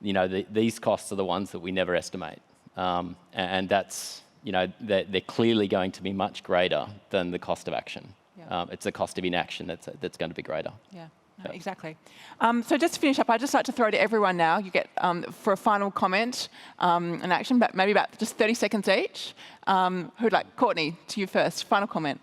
these costs are the ones that we never estimate. And that's, they're clearly going to be much greater than the cost of action. Yeah. It's the cost of inaction that's going to be greater. Yeah. No, exactly. So just to finish up, I'd just like to throw to everyone now, you get for a final comment and action, but maybe about just 30 seconds each. Who'd like? Courtney, to you first. Final comment.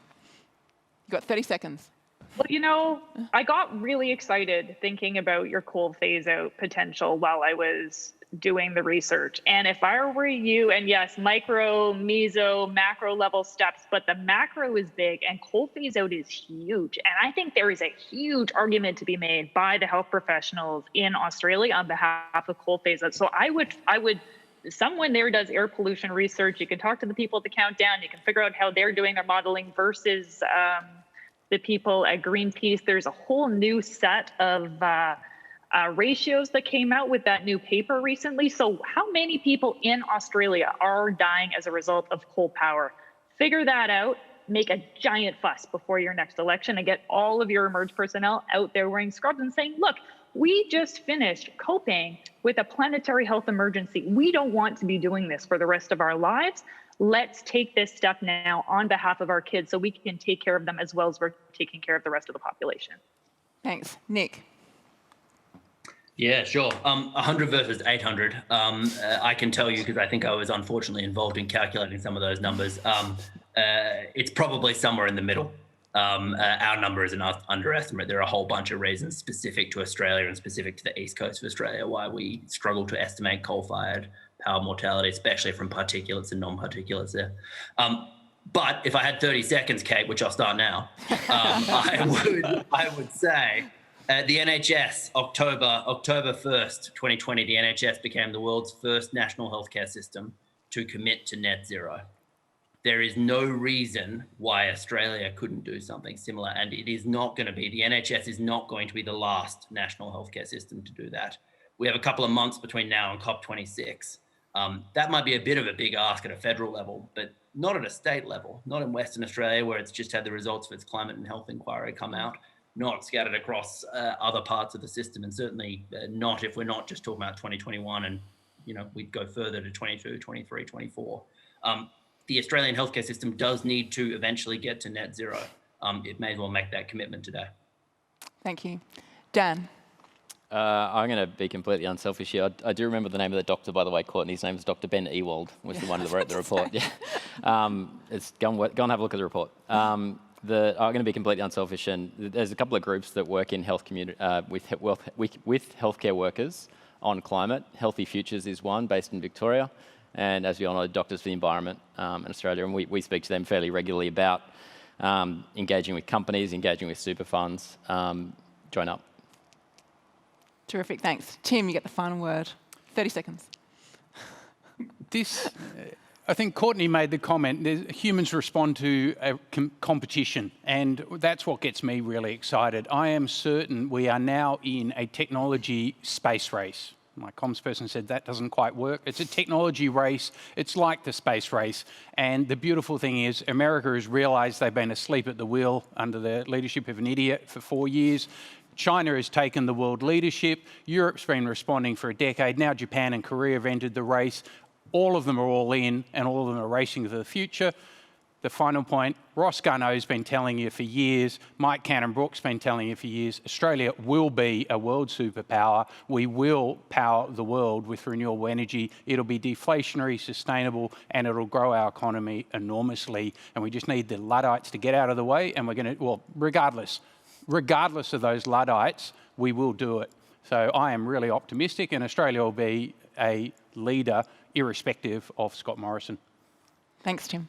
You've got 30 seconds. Well, I got really excited thinking about your coal phase out potential while I was doing the research. And if I were you, and yes, micro, meso, macro level steps, but the macro is big and coal phase out is huge. And I think there is a huge argument to be made by the health professionals in Australia on behalf of coal phase out. So I would, someone there does air pollution research. You can talk to the people at the Countdown. You can figure out how they're doing their modeling versus the people at Greenpeace. There's a whole new set of ratios that came out with that new paper recently. So how many people in Australia are dying as a result of coal power? Figure that out, make a giant fuss before your next election and get all of your emerge personnel out there wearing scrubs and saying, look, we just finished coping with a planetary health emergency. We don't want to be doing this for the rest of our lives. Let's take this step now on behalf of our kids so we can take care of them as well as we're taking care of the rest of the population. Thanks. Nick. Yeah, sure. 100 versus 800. I can tell you, because I think I was unfortunately involved in calculating some of those numbers. It's probably somewhere in the middle. Our number is an underestimate. There are a whole bunch of reasons specific to Australia and specific to the east coast of Australia why we struggle to estimate coal-fired power mortality, especially from particulates and non-particulates there. But if I had 30 seconds, Kate, which I'll start now, I would say the NHS, October 1st, 2020, the NHS became the world's first national healthcare system to commit to net zero. There is no reason why Australia couldn't do something similar, and it is not going to be. The NHS is not going to be the last national healthcare system to do that. We have a couple of months between now and COP26. That might be a bit of a big ask at a federal level, but not at a state level, not in Western Australia, where it's just had the results of its climate and health inquiry come out, not scattered across other parts of the system, and certainly not if we're not just talking about 2021 and, we'd go further to 22, 23, 24. The Australian healthcare system does need to eventually get to net zero. It may as well make that commitment today. Thank you. Dan. I'm going to be completely unselfish here. I do remember the name of the doctor, by the way. Courtney's name is Dr. Ben Ewald, was the one that wrote the report. Yeah. Go and have a look at the report. I'm going to be completely unselfish, and there's a couple of groups that work in health community with healthcare workers on climate. Healthy Futures is one, based in Victoria, and as we all know, Doctors for the Environment in Australia, and we speak to them fairly regularly about engaging with companies, engaging with super funds. Join up. Terrific, thanks. Tim, you get the final word. 30 seconds. I think Courtney made the comment, humans respond to a competition, and that's what gets me really excited. I am certain we are now in a technology space race. My comms person said that doesn't quite work. It's a technology race. It's like the space race. And the beautiful thing is America has realised they've been asleep at the wheel under the leadership of an idiot for 4 years. China has taken the world leadership. Europe's been responding for a decade. Now Japan and Korea have entered the race. All of them are all in, and all of them are racing for the future. The final point, Ross Garnaut's been telling you for years, Mike Cannon-Brook's been telling you for years, Australia will be a world superpower. We will power the world with renewable energy. It'll be deflationary, sustainable, and it'll grow our economy enormously. And we just need the Luddites to get out of the way, and we're going to, regardless of those Luddites, we will do it. So I am really optimistic, and Australia will be a leader irrespective of Scott Morrison. Thanks, Tim.